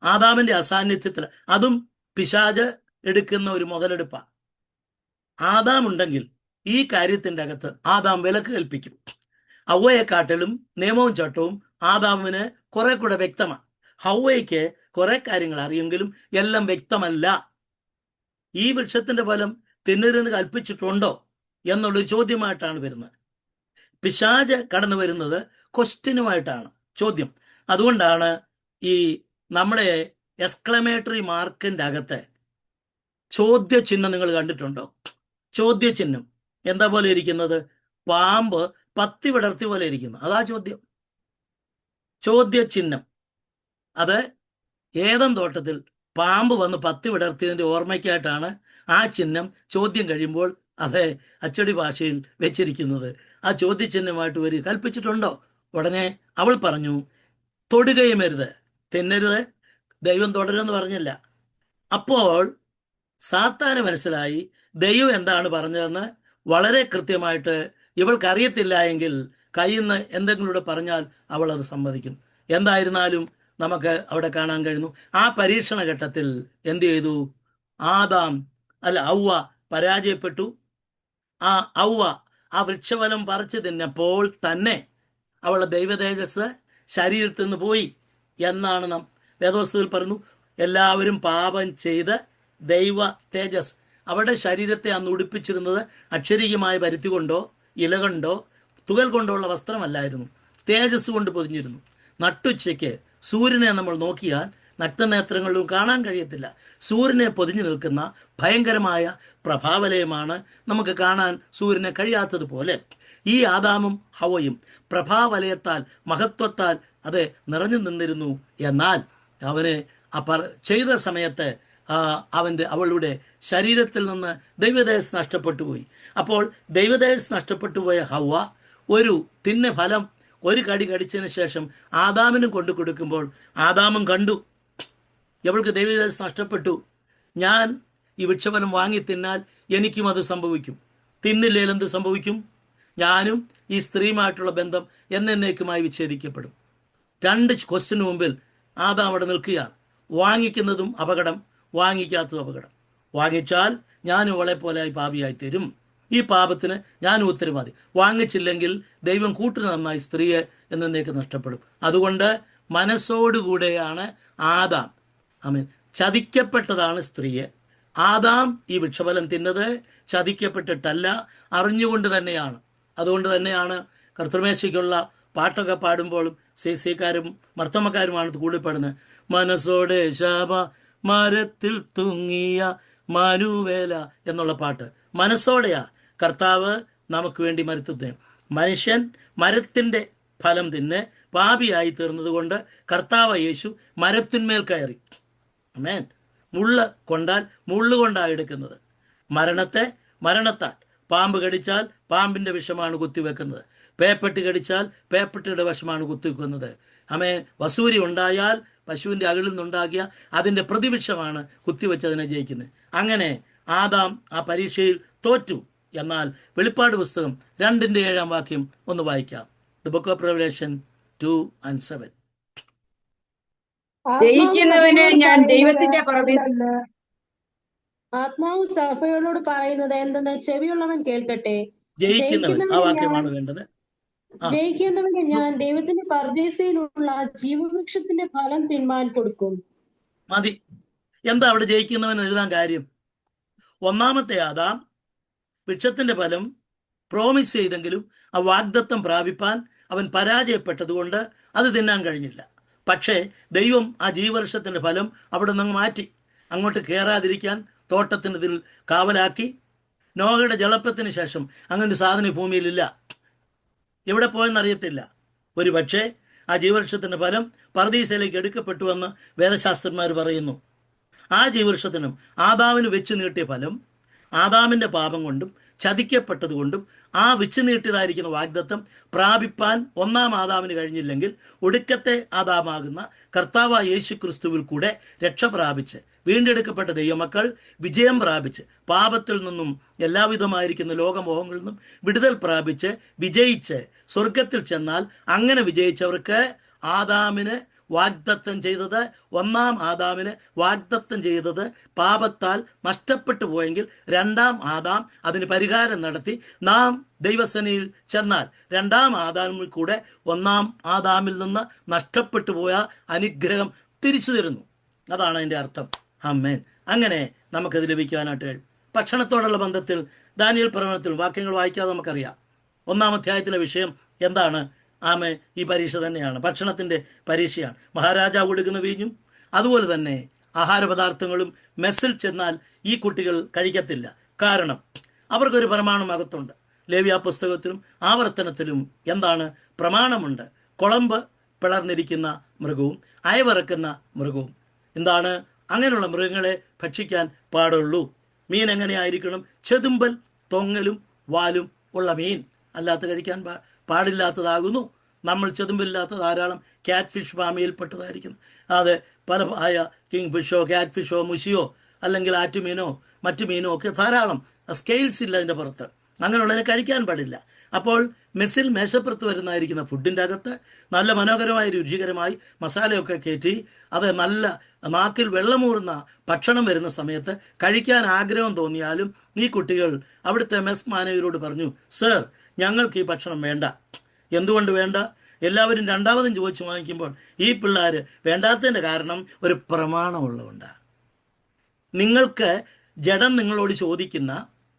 ആദാമിന്റെ അസാന്നിധ്യത്തിൽ, അതും പിശാച് എടുക്കുന്ന ഒരു മുതലെടുപ്പാണ്. ആദാം ഉണ്ടെങ്കിൽ ഈ കാര്യത്തിൻ്റെ അകത്ത് ആദാം വിലക്ക് കൽപ്പിക്കും. ഹവ്വയെക്കാട്ടിലും നിയമവും ചട്ടവും ആദാമിന് കുറെ കൂടെ വ്യക്തമാണ്. ഹവ്വയ്ക്ക് കുറെ കാര്യങ്ങൾ അറിയെങ്കിലും എല്ലാം വ്യക്തമല്ല. ഈ വൃക്ഷത്തിന്റെ ഫലം തിന്നരുതെന്ന് കൽപ്പിച്ചിട്ടുണ്ടോ എന്നുള്ളൊരു ചോദ്യമായിട്ടാണ് വരുന്നത്. പിശാച് കടന്നു വരുന്നത് ക്വസ്റ്റ്യനുമായിട്ടാണ്, ചോദ്യം. അതുകൊണ്ടാണ് ഈ നമ്മുടെ എക്സ്ക്ലമേറ്ററി മാർക്കിൻ്റെ അകത്ത് ചോദ്യചിഹ്നം നിങ്ങൾ കണ്ടിട്ടുണ്ടോ? ചോദ്യചിഹ്നം എന്താ പോലെ ഇരിക്കുന്നത്? പാമ്പ് പത്തി വിടർത്തി പോലെ ഇരിക്കുന്നു. അതാ ചോദ്യം. ചോദ്യചിഹ്നം അത് ഏദൻ തോട്ടത്തിൽ പാമ്പ് വന്ന് പത്തി വിടർത്തിയതിൻ്റെ ഓർമ്മയ്ക്കായിട്ടാണ് ആ ചിഹ്നം ചോദ്യം കഴിയുമ്പോൾ അത് അച്ചടി ഭാഷയിൽ വെച്ചിരിക്കുന്നത്. ആ ചോദ്യചിഹ്നമായിട്ട് വരിക കൽപ്പിച്ചിട്ടുണ്ടോ? ഉടനെ അവൾ പറഞ്ഞു, തൊടുകയും അരുത്, തിന്നരുത്, ദൈവം തുടരുമെന്ന് പറഞ്ഞില്ല. അപ്പോൾ സാത്താന് മനസ്സിലായി ദൈവം എന്താണ് പറഞ്ഞതെന്ന് വളരെ കൃത്യമായിട്ട്. ഇവൾക്കറിയത്തില്ല എങ്കിൽ കയ്യിൽ നിന്ന് എന്തെങ്കിലും കൂടെ പറഞ്ഞാൽ അവൾ അത് സമ്മതിക്കും. എന്തായിരുന്നാലും നമുക്ക് അവിടെ കാണാൻ കഴിയുന്നു, ആ പരീക്ഷണ ഘട്ടത്തിൽ എന്ത് ചെയ്തു? ഹവ്വ പരാജയപ്പെട്ടു. ഹവ്വ ആ വൃക്ഷഫലം പറിച്ചു തിന്നപ്പോൾ തന്നെ അവളുടെ ദൈവതേജസ് ശരീരത്തിൽ നിന്ന് പോയി എന്നാണ് നാം വേദോസ്തത്തിൽ പറഞ്ഞു. എല്ലാവരും പാപം ചെയ്ത് ദൈവ തേജസ്, അവരുടെ ശരീരത്തെ അന്ന് ഉടുപ്പിച്ചിരുന്നത് അക്ഷരീയമായ പരുത്തി കൊണ്ടോ ഇല കൊണ്ടോ തുകൽ കൊണ്ടോ ഉള്ള വസ്ത്രമല്ലായിരുന്നു, തേജസ് കൊണ്ട് പൊതിഞ്ഞിരുന്നു. നട്ടുച്ചയ്ക്ക് സൂര്യനെ നമ്മൾ നോക്കിയാൽ നഗ്നനേത്രങ്ങളിലും കാണാൻ കഴിയത്തില്ല. സൂര്യനെ പൊതിഞ്ഞു നിൽക്കുന്ന ഭയങ്കരമായ പ്രഭാവലയമാണ് നമുക്ക് കാണാൻ സൂര്യനെ കഴിയാത്തതുപോലെ ഈ ആദാമും ഹവ്വയും പ്രഭാവലയത്താൽ മഹത്വത്താൽ അത് നിറഞ്ഞു നിന്നിരുന്നു. എന്നാൽ അവന് ചെയ്ത സമയത്ത് അവളുടെ ശരീരത്തിൽ നിന്ന് ദൈവതേജസ് നഷ്ടപ്പെട്ടു പോയി. അപ്പോൾ ദൈവതേജസ് നഷ്ടപ്പെട്ടു പോയ ഹവ്വ ഒരു ഫലം ഒരു കടി കടിച്ചതിന് ശേഷം ആദാമിനും കൊണ്ടു കൊടുക്കുമ്പോൾ ആദാമും കണ്ടു ഇവൾക്ക് ദൈവതേജസ് നഷ്ടപ്പെട്ടു. ഞാൻ ഈ വൃക്ഷഫലം വാങ്ങി തിന്നാൽ എനിക്കും അത് സംഭവിക്കും. തിന്നില്ലേൽ എന്ത് സംഭവിക്കും? ഞാനും ഈ സ്ത്രീയുമായിട്ടുള്ള ബന്ധം എന്നേക്കുമായി വിച്ഛേദിക്കപ്പെടും. 2 ക്വസ്റ്റ്യന് മുമ്പിൽ ആദാം അവിടെ നിൽക്കുകയാണ്. വാങ്ങിക്കുന്നതും അപകടം, വാങ്ങിക്കാത്തതും അപകടം. വാങ്ങിച്ചാൽ ഞാൻ ഇവളെ പോലെ പാപിയായി തരും, ഈ പാപത്തിന് ഞാൻ ഉത്തരവാദി. വാങ്ങിച്ചില്ലെങ്കിൽ ദൈവം കൂട്ടിന് നന്നായി സ്ത്രീയെ എന്നേക്ക് നഷ്ടപ്പെടും. അതുകൊണ്ട് മനസ്സോടുകൂടെയാണ് ആദാം ചതിക്കപ്പെട്ടതാണ് സ്ത്രീയെ. ആദാം ഈ വൃക്ഷഫലം തിന്നത് ചതിക്കപ്പെട്ടിട്ടല്ല, അറിഞ്ഞുകൊണ്ട് തന്നെയാണ്. അതുകൊണ്ട് തന്നെയാണ് കർത്തൃമേശയ്ക്കുള്ള പാട്ടൊക്കെ പാടുമ്പോഴും സേക്കാരും മർത്തമ്മക്കാരുമാണ് കൂടിപ്പാടുന്നത്. മനസ്സോടെ ശാപ മരത്തിൽ തൂങ്ങിയ മനുവേല എന്നുള്ള പാട്ട് മനസ്സോടെയാ കർത്താവ് നമുക്ക് വേണ്ടി മരത്തിൽ മനുഷ്യൻ മരത്തിൻ്റെ ഫലം തിന്നെ പാപിയായി തീർന്നതുകൊണ്ട് കർത്താവ് യേശു മരത്തിന്മേൽ കയറി. ആമേൻ. മുള്ള് കൊണ്ടാൽ മുള്ളുകൊണ്ടാണ് എടുക്കുന്നത്. മരണത്തെ മരണത്താൽ, പാമ്പ് കടിച്ചാൽ പാമ്പിൻ്റെ വിഷമാണ് കുത്തിവെക്കുന്നത്, പേപ്പട്ടി കടിച്ചാൽ പേപ്പട്ടിയുടെ വിഷമാണ് കുത്തിവെക്കുന്നത്. വസൂരി ഉണ്ടായാൽ പശുവിൻ്റെ അകിളിൽ നിന്നുണ്ടാകിയ അതിൻ്റെ പ്രതിവിഷമാണ് കുത്തിവെച്ചതിനെ ജയിക്കുന്നത്. അങ്ങനെ ആദാം ആ പരീക്ഷയിൽ തോറ്റു. എന്നാൽ വെളിപ്പാട് പുസ്തകം 2:7 ഒന്ന് വായിക്കാം. The book of revelation 2:7. ജയിക്കുന്നവന് ഞാൻ ദൈവത്തിന്റെ പരദീസ. ആത്മാവ് സഭയോട് പറയുന്നത് എന്തെന്ന് ചെവിയുള്ളവൻ കേൾക്കട്ടെ. ജയിക്കുന്നവൻ, ആ വാക്യമാണ് വേണ്ടത്. ജയിക്കുന്നവന് ഞാൻ ദൈവത്തിന്റെ പരദീസയിലുള്ള ജീവവൃക്ഷത്തിന്റെ ഫലം തിന്മാൻ കൊടുക്കും. മതി. എന്താ അവിടെ ജയിക്കുന്നവൻ എഴുതാൻ കാര്യം? ഒന്നാമത്തെ ആദാം വൃക്ഷത്തിന്റെ ഫലം പ്രോമിസ് ചെയ്തെങ്കിലും ആ വാഗ്ദത്തം പ്രാപിപ്പാൻ അവൻ പരാജയപ്പെട്ടതുകൊണ്ട് അത് തിന്നാൻ കഴിഞ്ഞില്ല. പക്ഷേ ദൈവം ആ ജീവവൃക്ഷത്തിന്റെ ഫലം അവിടെ നിന്ന് മാറ്റി, അങ്ങോട്ട് കയറാതിരിക്കാൻ തോട്ടത്തിനതിൽ കാവലാക്കി. നോഹയുടെ ജലപ്പത്തിന് ശേഷം അങ്ങനെ ഒരു സാധനം ഭൂമിയിലില്ല. എവിടെ പോയെന്നറിയത്തില്ല. ഒരു പക്ഷേ ആ ജീവവൃക്ഷത്തിന്റെ ഫലം പർദീസയിലേക്ക് എടുക്കപ്പെട്ടുവെന്ന് വേദശാസ്ത്രന്മാർ പറയുന്നു. ആ ജീവവൃക്ഷത്തിനും ആദാമിന് വെച്ച് നീട്ടിയ ഫലം ആദാമിൻ്റെ പാപം കൊണ്ടും ചതിക്കപ്പെട്ടതുകൊണ്ടും ആ വെച്ച് നീട്ടിയതായിരിക്കുന്ന വാഗ്ദത്തം പ്രാപിപ്പാൻ ഒന്നാം ആദാമിന് കഴിഞ്ഞില്ലെങ്കിൽ ഒടുക്കത്തെ ആദാമാകുന്ന കർത്താവായ യേശു ക്രിസ്തുവിൽ കൂടെ രക്ഷ പ്രാപിച്ച് വീണ്ടെടുക്കപ്പെട്ട ദൈവമക്കൾ വിജയം പ്രാപിച്ച് പാപത്തിൽ നിന്നും എല്ലാവിധമായിരിക്കുന്ന ലോകമോഹങ്ങളിൽ നിന്നും വിടുതൽ പ്രാപിച്ച് വിജയിച്ച് സ്വർഗത്തിൽ ചെന്നാൽ അങ്ങനെ വിജയിച്ചവർക്ക് ആദാമിന് വാഗ്ദത്തം ചെയ്തത്, ഒന്നാം ആദാമിന് വാഗ്ദത്തം ചെയ്തത് പാപത്താൽ നഷ്ടപ്പെട്ടു പോയെങ്കിൽ രണ്ടാം ആദാം അതിന് പരിഹാരം നടത്തി നാം ദൈവസേനയിൽ ചെന്നാൽ രണ്ടാം ആദാമിൽ കൂടെ ഒന്നാം ആദാമിൽ നിന്ന് നഷ്ടപ്പെട്ടു പോയ അനുഗ്രഹം തിരിച്ചു തരുന്നു. അതാണ് അതിൻ്റെ അർത്ഥം. ആമേൻ. അങ്ങനെ നമുക്കത് ലഭിക്കാനായിട്ട് കഴിയും. ഭക്ഷണത്തോടുള്ള ബന്ധത്തിൽ ദാനിയേൽ പ്രവചനത്തിൽ വാക്യങ്ങൾ വായിക്കാതെ നമുക്കറിയാം. 1-ാം അധ്യായത്തിലെ വിഷയം എന്താണ്? ഈ പരീക്ഷ തന്നെയാണ്, ഭക്ഷണത്തിൻ്റെ പരീക്ഷയാണ്. മഹാരാജാവ് കൊടുക്കുന്ന വീഞ്ഞും അതുപോലെ തന്നെ ആഹാരപദാർത്ഥങ്ങളും മെസ്സിൽ ചെന്നാൽ ഈ കുട്ടികൾ കഴിക്കത്തില്ല. കാരണം അവർക്കൊരു പ്രമാണം അകത്തുണ്ട്. ലേവ്യ പുസ്തകത്തിലും ആവർത്തനത്തിലും എന്താണ് പ്രമാണമുണ്ട്? കുളമ്പ് പിളർന്നിരിക്കുന്ന മൃഗവും അയവിറക്കുന്ന മൃഗവും. എന്താണ്? അങ്ങനെയുള്ള മൃഗങ്ങളെ ഭക്ഷിക്കാൻ പാടുള്ളൂ. മീൻ എങ്ങനെയായിരിക്കണം? ചെതുമ്പൽ, തൊങ്ങലും വാലും ഉള്ള മീൻ അല്ലാത്ത കഴിക്കാൻ പാടില്ലാത്തതാകുന്നു. നമ്മൾ ചെതുമ്പില്ലാത്ത ധാരാളം ക്യാറ്റ് ഫിഷ് ഫാമിയിൽപ്പെട്ടതായിരിക്കും. അത് പല ആയ കിങ് ഫിഷോ ക്യാറ്റ് ഫിഷോ മുഷിയോ അല്ലെങ്കിൽ ആറ്റുമീനോ മറ്റു മീനോ ഒക്കെ ധാരാളം സ്കെയിൽസ് ഇല്ല അതിൻ്റെ പുറത്ത്. അങ്ങനെയുള്ളതിനെ കഴിക്കാൻ പാടില്ല. അപ്പോൾ മെസ്സിൽ മേശപ്പുറത്ത് വരുന്നതായിരിക്കുന്ന ഫുഡിൻ്റെ അകത്ത് നല്ല മനോഹരമായി രുചികരമായി മസാലയൊക്കെ കയറ്റി അത് നല്ല നാക്കിൽ വെള്ളമൂറുന്ന ഭക്ഷണം വരുന്ന സമയത്ത് കഴിക്കാൻ ആഗ്രഹം തോന്നിയാലും ഈ കുട്ടികൾ അവിടുത്തെ മെസ് മാനേജരോട് പറഞ്ഞു, സർ ഞങ്ങൾക്ക് ഈ ഭക്ഷണം വേണ്ട. എന്തുകൊണ്ട് വേണ്ട? എല്ലാവരും രണ്ടാമതും ചോദിച്ച് വാങ്ങിക്കുമ്പോൾ ഈ പിള്ളേർ വേണ്ടാത്തതിൻ്റെ കാരണം ഒരു പ്രമാണമുള്ളതുകൊണ്ടാണ്. നിങ്ങൾക്ക് ജഡം നിങ്ങളോട് ചോദിക്കുന്ന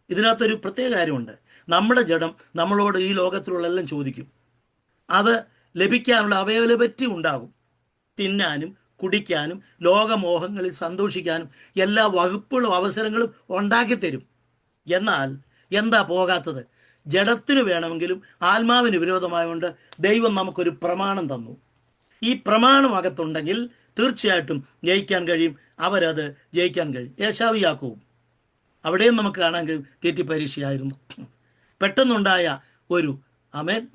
ഇതിനകത്തൊരു പ്രത്യേക കാര്യമുണ്ട്. നമ്മുടെ ജഡം നമ്മളോട് ഈ ലോകത്തിലുള്ള എല്ലാം ചോദിക്കും. അത് ലഭിക്കാനുള്ള അവൈലബിലിറ്റി ഉണ്ടാകും. തിന്നാനും കുടിക്കാനും ലോകമോഹങ്ങളിൽ സന്തോഷിക്കാനും എല്ലാ വകുപ്പുകളും അവസരങ്ങളും ഉണ്ടാക്കി തരും. എന്നാൽ എന്താ പോകാത്തത്? ജഡത്തിന് വേണമെങ്കിലും ആത്മാവിന് വിരോധമായതുകൊണ്ട് ദൈവം നമുക്കൊരു പ്രമാണം തന്നു. ഈ പ്രമാണം അകത്തുണ്ടെങ്കിൽ തീർച്ചയായിട്ടും ജയിക്കാൻ കഴിയും. അവരത് ജയിക്കാൻ കഴിയും. ഏശാവും യാക്കോബും അവിടെയും നമുക്ക് കാണാൻ കഴിയും. തീറ്റിപ്പരീക്ഷയായിരുന്നു. പെട്ടെന്നുണ്ടായ ഒരു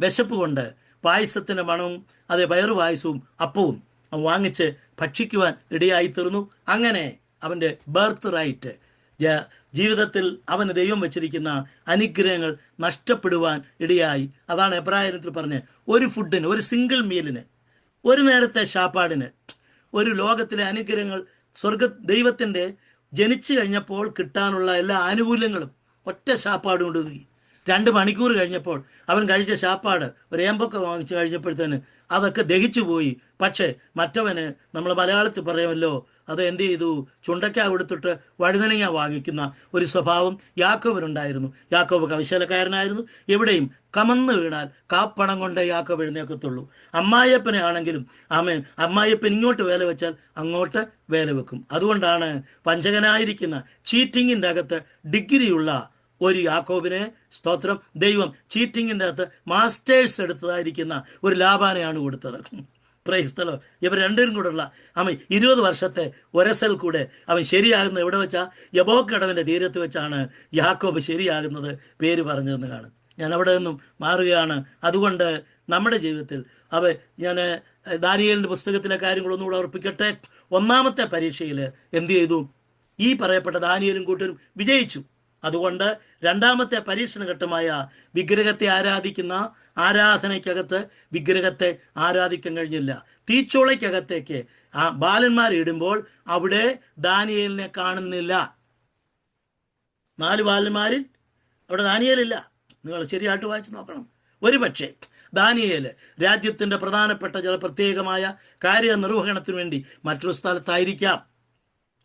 വിശപ്പ് കൊണ്ട് പായസത്തിൻ്റെ മണവും അതേ പയറു പായസവും അപ്പവും വാങ്ങിച്ച് ഭക്ഷിക്കുവാൻ ഇടയായിത്തീർന്നു. അങ്ങനെ അവൻ്റെ ബർത്ത് റൈറ്റ്, ജീവിതത്തിൽ അവന് ദൈവം വച്ചിരിക്കുന്ന അനുഗ്രഹങ്ങൾ നഷ്ടപ്പെടുവാൻ ഇടയായി. അതാണ് എബ്രായത്തിൽ പറഞ്ഞ് ഒരു ഫുഡിന്, ഒരു സിംഗിൾ മീലിന്, ഒരു നേരത്തെ ശാപ്പാടിന്, ഒരു ലോകത്തിലെ അനുഗ്രഹങ്ങൾ ദൈവത്തിൻ്റെ ജനിച്ചു കഴിഞ്ഞപ്പോൾ കിട്ടാനുള്ള എല്ലാ ആനുകൂല്യങ്ങളും ഒറ്റ ശാപ്പാട് കൊണ്ട് ഒതുങ്ങി. 2 മണിക്കൂർ കഴിഞ്ഞപ്പോൾ അവൻ കഴിച്ച ശാപ്പാട് ഒരു ഏമ്പൊക്കെ വാങ്ങിച്ച് കഴിഞ്ഞപ്പോഴത്തേന് അതൊക്കെ ദഹിച്ചു പോയി. പക്ഷേ മറ്റവന്, നമ്മൾ മലയാളത്തിൽ പറയുമല്ലോ, അത് എന്ത് ചെയ്തു? ചുണ്ടയ്ക്ക കൊടുത്തിട്ട് വഴുതനങ്ങ വാങ്ങിക്കുന്ന ഒരു സ്വഭാവം യാക്കോബിനുണ്ടായിരുന്നു. യാക്കോബ് കൗശലക്കാരനായിരുന്നു. എവിടെയും കമന്ന് വീണാൽ കാപ്പണം കൊണ്ട് യാക്കോബ് എഴുന്നേക്കത്തുള്ളൂ. അമ്മായിയപ്പനെ ആണെങ്കിലും അമ്മായിയപ്പൻ ഇങ്ങോട്ട് വേല വെച്ചാൽ അങ്ങോട്ട് വേല വെക്കും. അതുകൊണ്ടാണ് വഞ്ചകനായിരിക്കുന്ന ചീറ്റിങ്ങിൻ്റെ അകത്ത് ഡിഗ്രിയുള്ള ഒരു യാക്കോബിനെ, സ്തോത്രം, ദൈവം ചീറ്റിങ്ങിൻ്റെ അകത്ത് മാസ്റ്റേഴ്സ് എടുത്തതായിരിക്കുന്ന ഒരു ലാബാനെയാണ് കൊടുത്തത്. Praise the Lord. ഇവർ രണ്ടുപേരും കൂടെയുള്ള 20 വർഷത്തെ ഒരസൽ കൂടെ അവൻ ശരിയാകുന്നത് എവിടെ വെച്ചാൽ യബോക്കടവിൻ്റെ തീരത്ത് വെച്ചാണ് യാക്കോബ് ശരിയാകുന്നത് പേര് പറഞ്ഞതെന്ന് കാണും. ഞാൻ അവിടെ നിന്നും മാറുകയാണ്. അതുകൊണ്ട് നമ്മുടെ ജീവിതത്തിൽ ഞാൻ ദാനിയേലിൻ്റെ പുസ്തകത്തിലെ കാര്യങ്ങളൊന്നുകൂടെ ഓർപ്പിക്കട്ടെ. ഒന്നാമത്തെ പരീക്ഷയിൽ എന്ത് ചെയ്തു? ഈ പറയപ്പെട്ട ദാനിയേലും കൂട്ടരും വിജയിച്ചു. അതുകൊണ്ട് രണ്ടാമത്തെ പരീക്ഷണഘട്ടമായ വിഗ്രഹത്തെ ആരാധിക്കുന്ന ആരാധനയ്ക്കകത്ത് വിഗ്രഹത്തെ ആരാധിക്കാൻ കഴിഞ്ഞില്ല. തീച്ചോളയ്ക്കകത്തേക്ക് ബാലന്മാരെ ഇടുമ്പോൾ അവിടെ ദാനിയേലിനെ കാണുന്നില്ല. 4 ബാലന്മാരിൽ അവിടെ ദാനിയേലില്ല. നിങ്ങൾ ശരിയായിട്ട് വായിച്ച് നോക്കണം. ഒരുപക്ഷെ ദാനിയേൽ രാജ്യത്തിൻ്റെ പ്രധാനപ്പെട്ട ചില പ്രത്യേകമായ കാര്യനിർവഹണത്തിന് വേണ്ടി മറ്റൊരു സ്ഥലത്തായിരിക്കാം.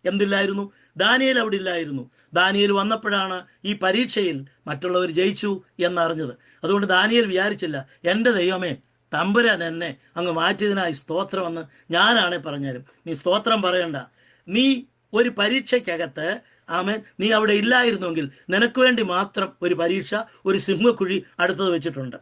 എന്തില്ലായിരുന്നു? ദാനിയേൽ അവിടെ ഇല്ലായിരുന്നു. ദാനിയേൽ വന്നപ്പോഴാണ് ഈ പരീക്ഷയിൽ മറ്റുള്ളവർ ജയിച്ചു എന്നറിഞ്ഞത്. അതുകൊണ്ട് ദാനിയേൽ വിചാരിച്ചില്ല, എൻ്റെ ദൈവമേ, തമ്പുരാൻ എന്നെ അങ്ങ് മാറ്റിയതിനായി സ്തോത്രമെന്ന് ഞാനാണെ പറഞ്ഞാലും നീ സ്തോത്രം പറയണ്ട. നീ ഒരു പരീക്ഷയ്ക്കകത്ത് നീ അവിടെ ഇല്ലായിരുന്നെങ്കിൽ നിനക്ക് വേണ്ടി മാത്രം ഒരു പരീക്ഷ, ഒരു സിംഹക്കുഴി അടുത്തത് വെച്ചിട്ടുണ്ട്.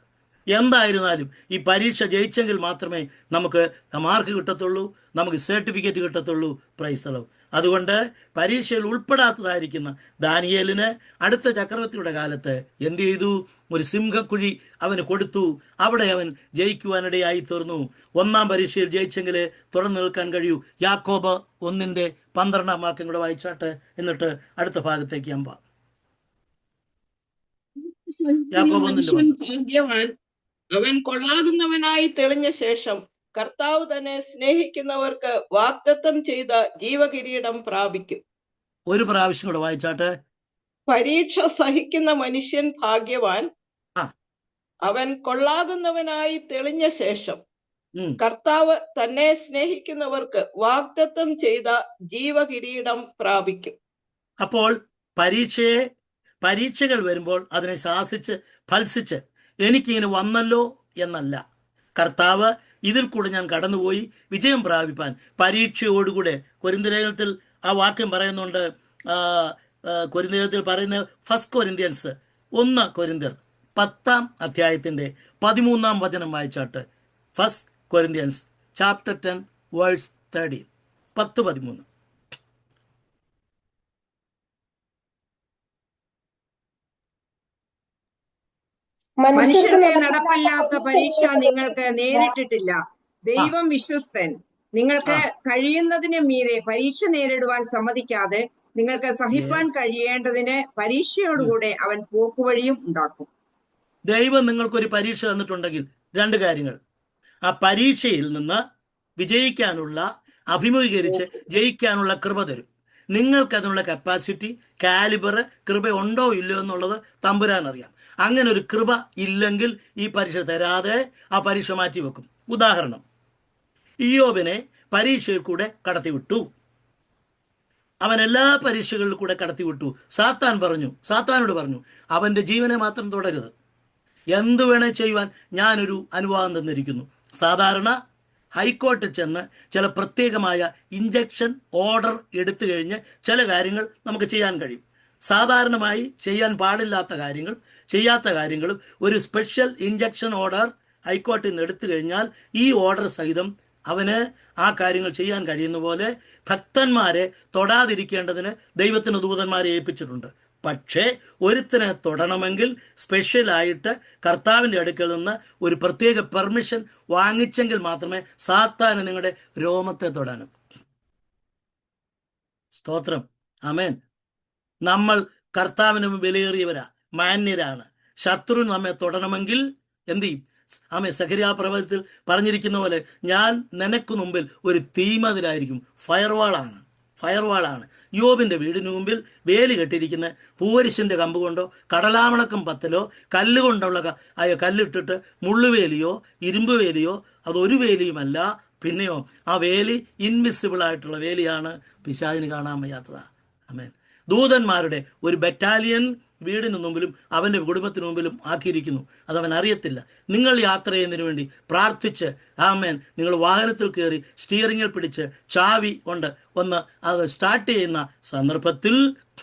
എന്തായിരുന്നാലും ഈ പരീക്ഷ ജയിച്ചെങ്കിൽ മാത്രമേ നമുക്ക് മാർക്ക് കിട്ടത്തുള്ളൂ, നമുക്ക് സർട്ടിഫിക്കറ്റ് കിട്ടത്തുള്ളൂ. Praise the Lord. അതുകൊണ്ട് പരീക്ഷയിൽ ഉൾപ്പെടാത്തതായിരിക്കുന്ന ദാനിയേലിന് അടുത്ത ചക്രവർത്തിയുടെ കാലത്ത് എന്ത് ചെയ്തു? ഒരു സിംഹക്കുഴി അവന് കൊടുത്തു. അവിടെ അവൻ ജയിക്കുവാനിടയായി തീർന്നു. 1-ാം പരീക്ഷയിൽ ജയിച്ചെങ്കിൽ തുറന്നു നിൽക്കാൻ കഴിയൂ. യാക്കോബ് 1:12 വാക്യം കൂടെ വായിച്ചാട്ടെ, എന്നിട്ട് അടുത്ത ഭാഗത്തേക്ക് അമ്പാം. യാക്കോബ് 1:12. അവൻ കൊള്ളാകുന്നവനായി തെളിഞ്ഞ ശേഷം കർത്താവ് തന്നെ സ്നേഹിക്കുന്നവർക്ക് വാഗ്ദത്തം ചെയ്ത ജീവകിരീടം പ്രാപിക്കും. ഒരു പ്രാവശ്യം കൂടെ വായിച്ചാട്ടെ. പരീക്ഷ സഹിക്കുന്ന മനുഷ്യൻ ഭാഗ്യവാൻ. അവൻ കൊള്ളാകുന്നവനായി തെളിഞ്ഞ ശേഷം കർത്താവ് തന്നെ സ്നേഹിക്കുന്നവർക്ക് വാഗ്ദത്തം ചെയ്ത ജീവകിരീടം പ്രാപിക്കും. അപ്പോൾ പരീക്ഷകൾ വരുമ്പോൾ അതിനെ ശാസിച്ച് ഫൽസിച്ച് എനിക്കിങ്ങനെ വന്നല്ലോ എന്നല്ല, കർത്താവ് ഇതിൽ കൂടെ ഞാൻ കടന്നുപോയി വിജയം പ്രാപിപ്പാൻ പരീക്ഷയോടുകൂടെ. കൊരിന്ത്യലേഖനത്തിൽ ആ വാക്യം പറയുന്നുണ്ട്. കൊരിന്ത്യലേഖനത്തിൽ പറയുന്ന 1 കൊരിന്ത്യൻസ് 1 കൊരിന്ത്യർ 10-ാം അധ്യായത്തിൻ്റെ 13-ാം വചനം വായിച്ചാട്ട്. 1 കൊരിന്ത്യൻസ് chapter 10 verse 13, 10-13. മനുഷ്യർക്ക് നടപ്പല്ലാത്ത പരീക്ഷ നിങ്ങൾക്ക് നേരിട്ടിട്ടില്ല. ദൈവം വിശ്വസ്തൻ. നിങ്ങൾക്ക് കഴിയുന്നതിന് മീതെ പരീക്ഷ നേരിടുവാൻ സമ്മതിക്കാതെ നിങ്ങൾക്ക് സഹിപ്പാൻ കഴിയേണ്ടതിന് പരീക്ഷയോടുകൂടെ അവൻ പോക്കുവഴിയും ഉണ്ടാക്കും. ദൈവം നിങ്ങൾക്കൊരു പരീക്ഷ തന്നിട്ടുണ്ടെങ്കിൽ 2 കാര്യങ്ങൾ. ആ പരീക്ഷയിൽ നിന്ന് വിജയിക്കാനുള്ള, അഭിമുഖീകരിച്ച് ജയിക്കാനുള്ള കൃപ തരും. നിങ്ങൾക്കതിനുള്ള കപ്പാസിറ്റി, കാലിബർ, കൃപ ഉണ്ടോ ഇല്ലയോ എന്നുള്ളത് തമ്പുരാൻ അറിയാം. അങ്ങനെ ഒരു കൃപ ഇല്ലെങ്കിൽ ഈ പരീക്ഷ തരാതെ ആ പരീക്ഷ മാറ്റിവെക്കും. ഉദാഹരണം, ഇയ്യോബിനെ പരീക്ഷയിൽ കൂടെ കടത്തിവിട്ടു. അവൻ എല്ലാ പരീക്ഷകളിൽ കൂടെ കടത്തിവിട്ടു. സാത്താനോട് പറഞ്ഞു അവൻ്റെ ജീവനെ മാത്രം തുടരുത്, എന്തു വേണേ ചെയ്യുവാൻ ഞാനൊരു അനുവാദം തന്നിരിക്കുന്നു. സാധാരണ ഹൈക്കോർട്ടിൽ ചെന്ന് ചില പ്രത്യേകമായ ഇഞ്ചക്ഷൻ ഓർഡർ എടുത്തു കഴിഞ്ഞ് ചില കാര്യങ്ങൾ നമുക്ക് ചെയ്യാൻ കഴിയും. സാധാരണമായി ചെയ്യാൻ പാടില്ലാത്ത കാര്യങ്ങൾ, ചെയ്യാത്ത കാര്യങ്ങളും ഒരു സ്പെഷ്യൽ ഇഞ്ചക്ഷൻ ഓർഡർ ഹൈക്കോർട്ടിൽ നിന്ന് എടുത്തു കഴിഞ്ഞാൽ ഈ ഓർഡർ സഹിതം അവന് ആ കാര്യങ്ങൾ ചെയ്യാൻ കഴിയുന്ന പോലെ ഭക്തന്മാരെ തൊടാതിരിക്കേണ്ടതിന് ദൈവത്തിന് ദൂതന്മാരെ ഏൽപ്പിച്ചിട്ടുണ്ട്. പക്ഷേ ഒരുത്തിനെ തൊടണമെങ്കിൽ സ്പെഷ്യലായിട്ട് കർത്താവിൻ്റെ അടുക്കൽ നിന്ന് ഒരു പ്രത്യേക പെർമിഷൻ വാങ്ങിച്ചെങ്കിൽ മാത്രമേ സാത്താന് നിങ്ങളുടെ രോമത്തെ തൊടാനും. സ്തോത്രം, ആമേൻ. നമ്മൾ കർത്താവിന് വിലയേറിയവരാ, മാന്യരാണ്. ശത്രു നമ്മെ തൊടണമെങ്കിൽ എന്ത് ചെയ്യും? സഖരിയാ പ്രവചനത്തിൽ പറഞ്ഞിരിക്കുന്ന പോലെ ഞാൻ നിനക്ക് മുമ്പിൽ ഒരു തീമതിലായിരിക്കും. ഫയർവാളാണ്. യോബിൻ്റെ വീടിന് മുമ്പിൽ വേലി കെട്ടിയിരിക്കുന്ന പൂവരിശിൻ്റെ കമ്പ് കൊണ്ടോ കടലാമണക്കം പത്തലോ കല്ലുകൊണ്ടുള്ള കല്ലിട്ടിട്ട് മുള്ളുവേലിയോ ഇരുമ്പ് വേലിയോ അതൊരു വേലിയുമല്ല, പിന്നെയോ ആ വേലി ഇൻവിസിബിൾ ആയിട്ടുള്ള വേലിയാണ്, പിശാചിന് കാണാൻ വയ്യാത്തതാ. ആമേൻ. ദൂതന്മാരുടെ ഒരു ബറ്റാലിയൻ വീടിന് മുമ്പിലും അവൻ്റെ കുടുംബത്തിന് മുമ്പിലും ആക്കിയിരിക്കുന്നു. അതവൻ അറിയത്തില്ല. നിങ്ങൾ യാത്ര ചെയ്യുന്നതിന് വേണ്ടി പ്രാർത്ഥിച്ച്, ആമേൻ, നിങ്ങൾ വാഹനത്തിൽ കയറി സ്റ്റിയറിങ്ങിൽ പിടിച്ച് ചാവി കൊണ്ട് ഒന്ന് അത് സ്റ്റാർട്ട് ചെയ്യുന്ന സന്ദർഭത്തിൽ,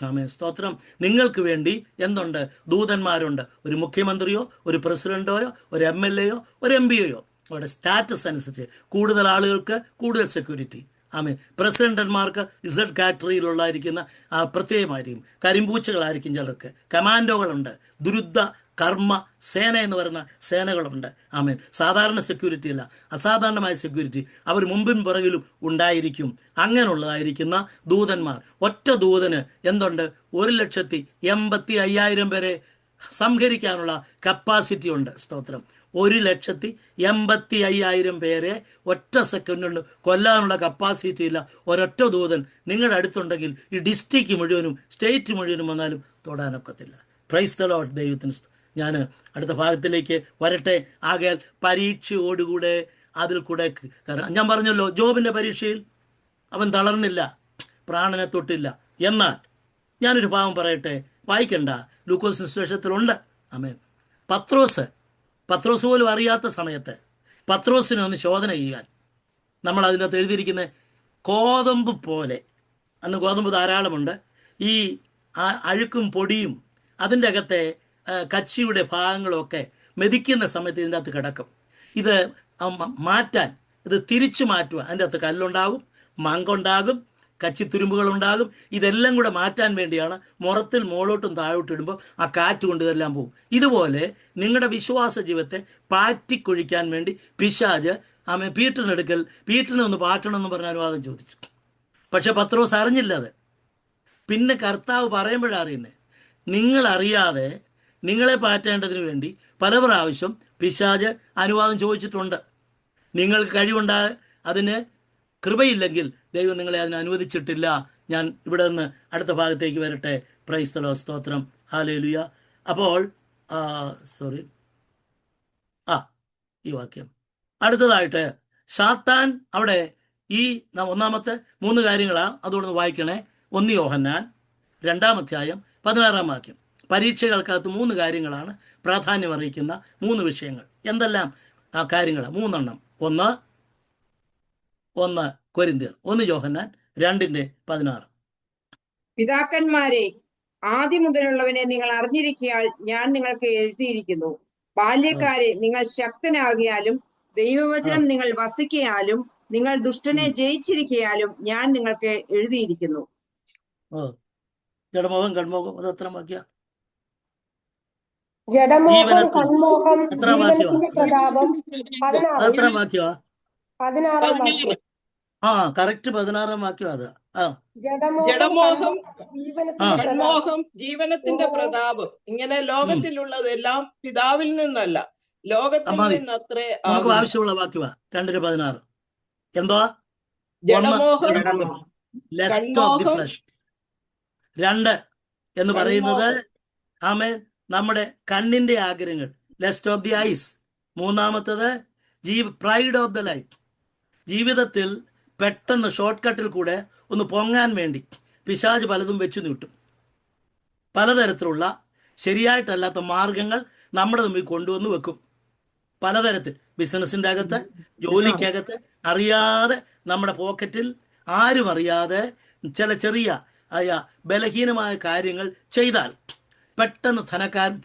ആമേൻ, സ്തോത്രം, നിങ്ങൾക്ക് വേണ്ടി എന്തുണ്ട്? ദൂതന്മാരുണ്ട്. ഒരു മുഖ്യമന്ത്രിയോ ഒരു പ്രസിഡന്റോയോ ഒരു MLA യോ ഒരു MP യോ അവരുടെ സ്റ്റാറ്റസ് അനുസരിച്ച് കൂടുതൽ ആളുകൾക്ക് കൂടുതൽ സെക്യൂരിറ്റി. ആമേൻ. പ്രസിഡന്റന്മാർക്ക് ഇസഡ് കാറ്റഗറിയിലുള്ളായിരിക്കുന്ന പ്രത്യേകമായിരിക്കും. കരിമ്പൂച്ചകളായിരിക്കും ചിലർക്ക്. കമാൻഡോകളുണ്ട്. ദുരുദ്ധ കർമ്മ സേന എന്ന് പറയുന്ന സേനകളുണ്ട്. ആമേൻ. സാധാരണ സെക്യൂരിറ്റി അല്ല, അസാധാരണമായ സെക്യൂരിറ്റി അവർ മുമ്പിലും പുറകിലും ഉണ്ടായിരിക്കും. അങ്ങനെയുള്ളതായിരിക്കുന്ന ദൂതന്മാർ. ഒറ്റ ദൂതന് എന്തുണ്ട്? 1,85,000 പേരെ സംഹരിക്കാനുള്ള കപ്പാസിറ്റി ഉണ്ട്. സ്തോത്രം. 1,85,000 പേരെ ഒറ്റ സെക്കൻഡ് കൊണ്ട് കൊല്ലാനുള്ള കപ്പാസിറ്റി ഇല്ല ഒരൊറ്റ ദൂതൻ നിങ്ങളുടെ അടുത്തുണ്ടെങ്കിൽ ഈ ഡിസ്ട്രിക്റ്റ് മുഴുവനും സ്റ്റേറ്റ് മുഴുവനും വന്നാലും തൊടാനൊക്കത്തില്ല. Praise the Lord. ദൈവത്തിന് ഞാൻ അടുത്ത ഭാഗത്തിലേക്ക് വരട്ടെ. ആകയാൽ പരീക്ഷയോടുകൂടെ അതിൽ കൂടെ ഞാൻ പറഞ്ഞല്ലോ, ജോബിൻ്റെ പരീക്ഷയിൽ അവൻ തളർന്നില്ല, പ്രാണനെ തൊട്ടില്ല. എന്നാൽ ഞാനൊരു ഭാഗം പറയട്ടെ, വായിക്കണ്ട, ലൂക്കോസ് സുവിശേഷത്തിലുണ്ട്. ആമേൻ. പത്രോസ് പോലും അറിയാത്ത സമയത്ത് പത്രോസിനെ ഒന്ന് ശോധന ചെയ്യാൻ നമ്മൾ അതിനകത്ത് എഴുതിയിരിക്കുന്ന ഗോതമ്പ് പോലെ, അന്ന് ഗോതമ്പ് ധാരാളമുണ്ട്, ഈ അഴുക്കും പൊടിയും അതിൻ്റെ അകത്തെ കച്ചിയുടെ ഭാഗങ്ങളൊക്കെ മെതിക്കുന്ന സമയത്ത് ഇതിൻ്റെ അകത്ത് കിടക്കും. ഇത് മാറ്റാൻ, ഇത് തിരിച്ചു മാറ്റുക, അതിൻ്റെ അകത്ത് കല്ലുണ്ടാകും, മങ്കുണ്ടാകും, കച്ചിത്തുരുമ്പുകളുണ്ടാകും. ഇതെല്ലാം കൂടെ മാറ്റാൻ വേണ്ടിയാണ് മുറത്തിൽ മുകളോട്ടും താഴോട്ടും ഇടുമ്പോൾ ആ കാറ്റ് കൊണ്ട് ഇതെല്ലാം പോകും. ഇതുപോലെ നിങ്ങളുടെ വിശ്വാസ ജീവിതത്തെ പാറ്റിക്കൊഴിക്കാൻ വേണ്ടി പിശാച് പീറ്ററിനെ ഒന്ന് പാറ്റണമെന്ന് പറഞ്ഞ അനുവാദം ചോദിച്ചു. പക്ഷെ പത്രോസ് അറിഞ്ഞില്ല അത്. പിന്നെ കർത്താവ് പറയുമ്പോഴാണ് അറിയുന്നത്. നിങ്ങളറിയാതെ നിങ്ങളെ പാറ്റേണ്ടതിന് വേണ്ടി പല പ്രാവശ്യം പിശാച് അനുവാദം ചോദിച്ചിട്ടുണ്ട്. നിങ്ങൾക്ക് കഴിവുണ്ടാ അതിന് കൃപയില്ലെങ്കിൽ ദൈവം നിങ്ങളെ അതിന് അനുവദിച്ചിട്ടില്ല. ഞാൻ ഇവിടെ നിന്ന് അടുത്ത ഭാഗത്തേക്ക് വരട്ടെ. Praise the Lord. സ്തോത്രം. ഹല്ലേലൂയ. അപ്പോൾ ഈ വാക്യം അടുത്തതായിട്ട് സാത്താൻ അവിടെ ഈ ഒന്നാമത്തെ 3 കാര്യങ്ങളാണ്. അതുകൊണ്ട് വായിക്കണേ. 1 യോഹന്നാൻ 2-ാം അധ്യായം 16-ാം വാക്യം. പരീക്ഷകൾക്കകത്ത് 3 കാര്യങ്ങളാണ് പ്രാധാന്യം അറിയിക്കുന്ന 3 വിഷയങ്ങൾ. എന്തെല്ലാം ആ കാര്യങ്ങളാണ്? 3 എണ്ണം. 1 കൊരിന്ത്യർ, 1 യോഹന്നാൻ 2:16. പിതാക്കന്മാരെ, ആദ്യം മുതലുള്ളവനെ നിങ്ങൾ അറിഞ്ഞിരിക്കയാൽ ഞാൻ നിങ്ങൾക്ക് എഴുതിയിരിക്കുന്നു. ബാല്യക്കാരെ, നിങ്ങൾ ശക്തനാകിയാലും ദൈവവചനം നിങ്ങൾ വസിക്കയാലും നിങ്ങൾ ദുഷ്ടനെ ജയിച്ചിരിക്കയാലും ഞാൻ നിങ്ങൾക്ക് എഴുതിയിരിക്കുന്നു. ജഡമോഹം കൺമോഹം അത് എത്ര വാക്യ? ജഡമോഹം കൺമോഹം ജീവനത്തിന്റെ പ്രതാപം. എത്ര വാക്യവാ? 16-ാം വാക്യം. കറക്റ്റ് 16-ാം വാക്യം. അത് ജഡമോഹം കൺമോഹം ജീവനത്തിന്റെ പ്രതാപം. ഇങ്ങനെ ലോകത്തിലുള്ളതെല്ലാം പിതാവിൽ നിന്നല്ല, ലോകത്തിൽ നിന്നത്രേ. നമുക്ക് ആവശ്യമുള്ള വാക്യവാ 2:16. എന്തോ? ജഡമോഹം 2 എന്ന് പറയുന്നത് ആമേൻ നമ്മുടെ കണ്ണിന്റെ ആഗ്രഹങ്ങൾ, ലെസ്റ്റ് ഓഫ് ദി ഐസ്. 3-ാമത്തത് പ്രൈഡ് ഓഫ് ദ ലൈഫ്. ജീവിതത്തിൽ പെട്ടെന്ന് ഷോർട്ട് കട്ടിൽ കൂടെ ഒന്ന് പൊങ്ങാൻ വേണ്ടി പിശാച് പലതും വെച്ചു നീട്ടും. പലതരത്തിലുള്ള ശരിയായിട്ടല്ലാത്ത മാർഗങ്ങൾ നമ്മുടെ മുമ്പിൽ കൊണ്ടുവന്ന് വെക്കും. പലതരത്തിൽ ബിസിനസ്സിൻ്റെ അകത്ത്, ജോലിക്കകത്ത്, അറിയാതെ നമ്മുടെ പോക്കറ്റിൽ ആരും അറിയാതെ ചില ചെറിയ ബലഹീനമായ കാര്യങ്ങൾ ചെയ്താൽ പെട്ടെന്ന്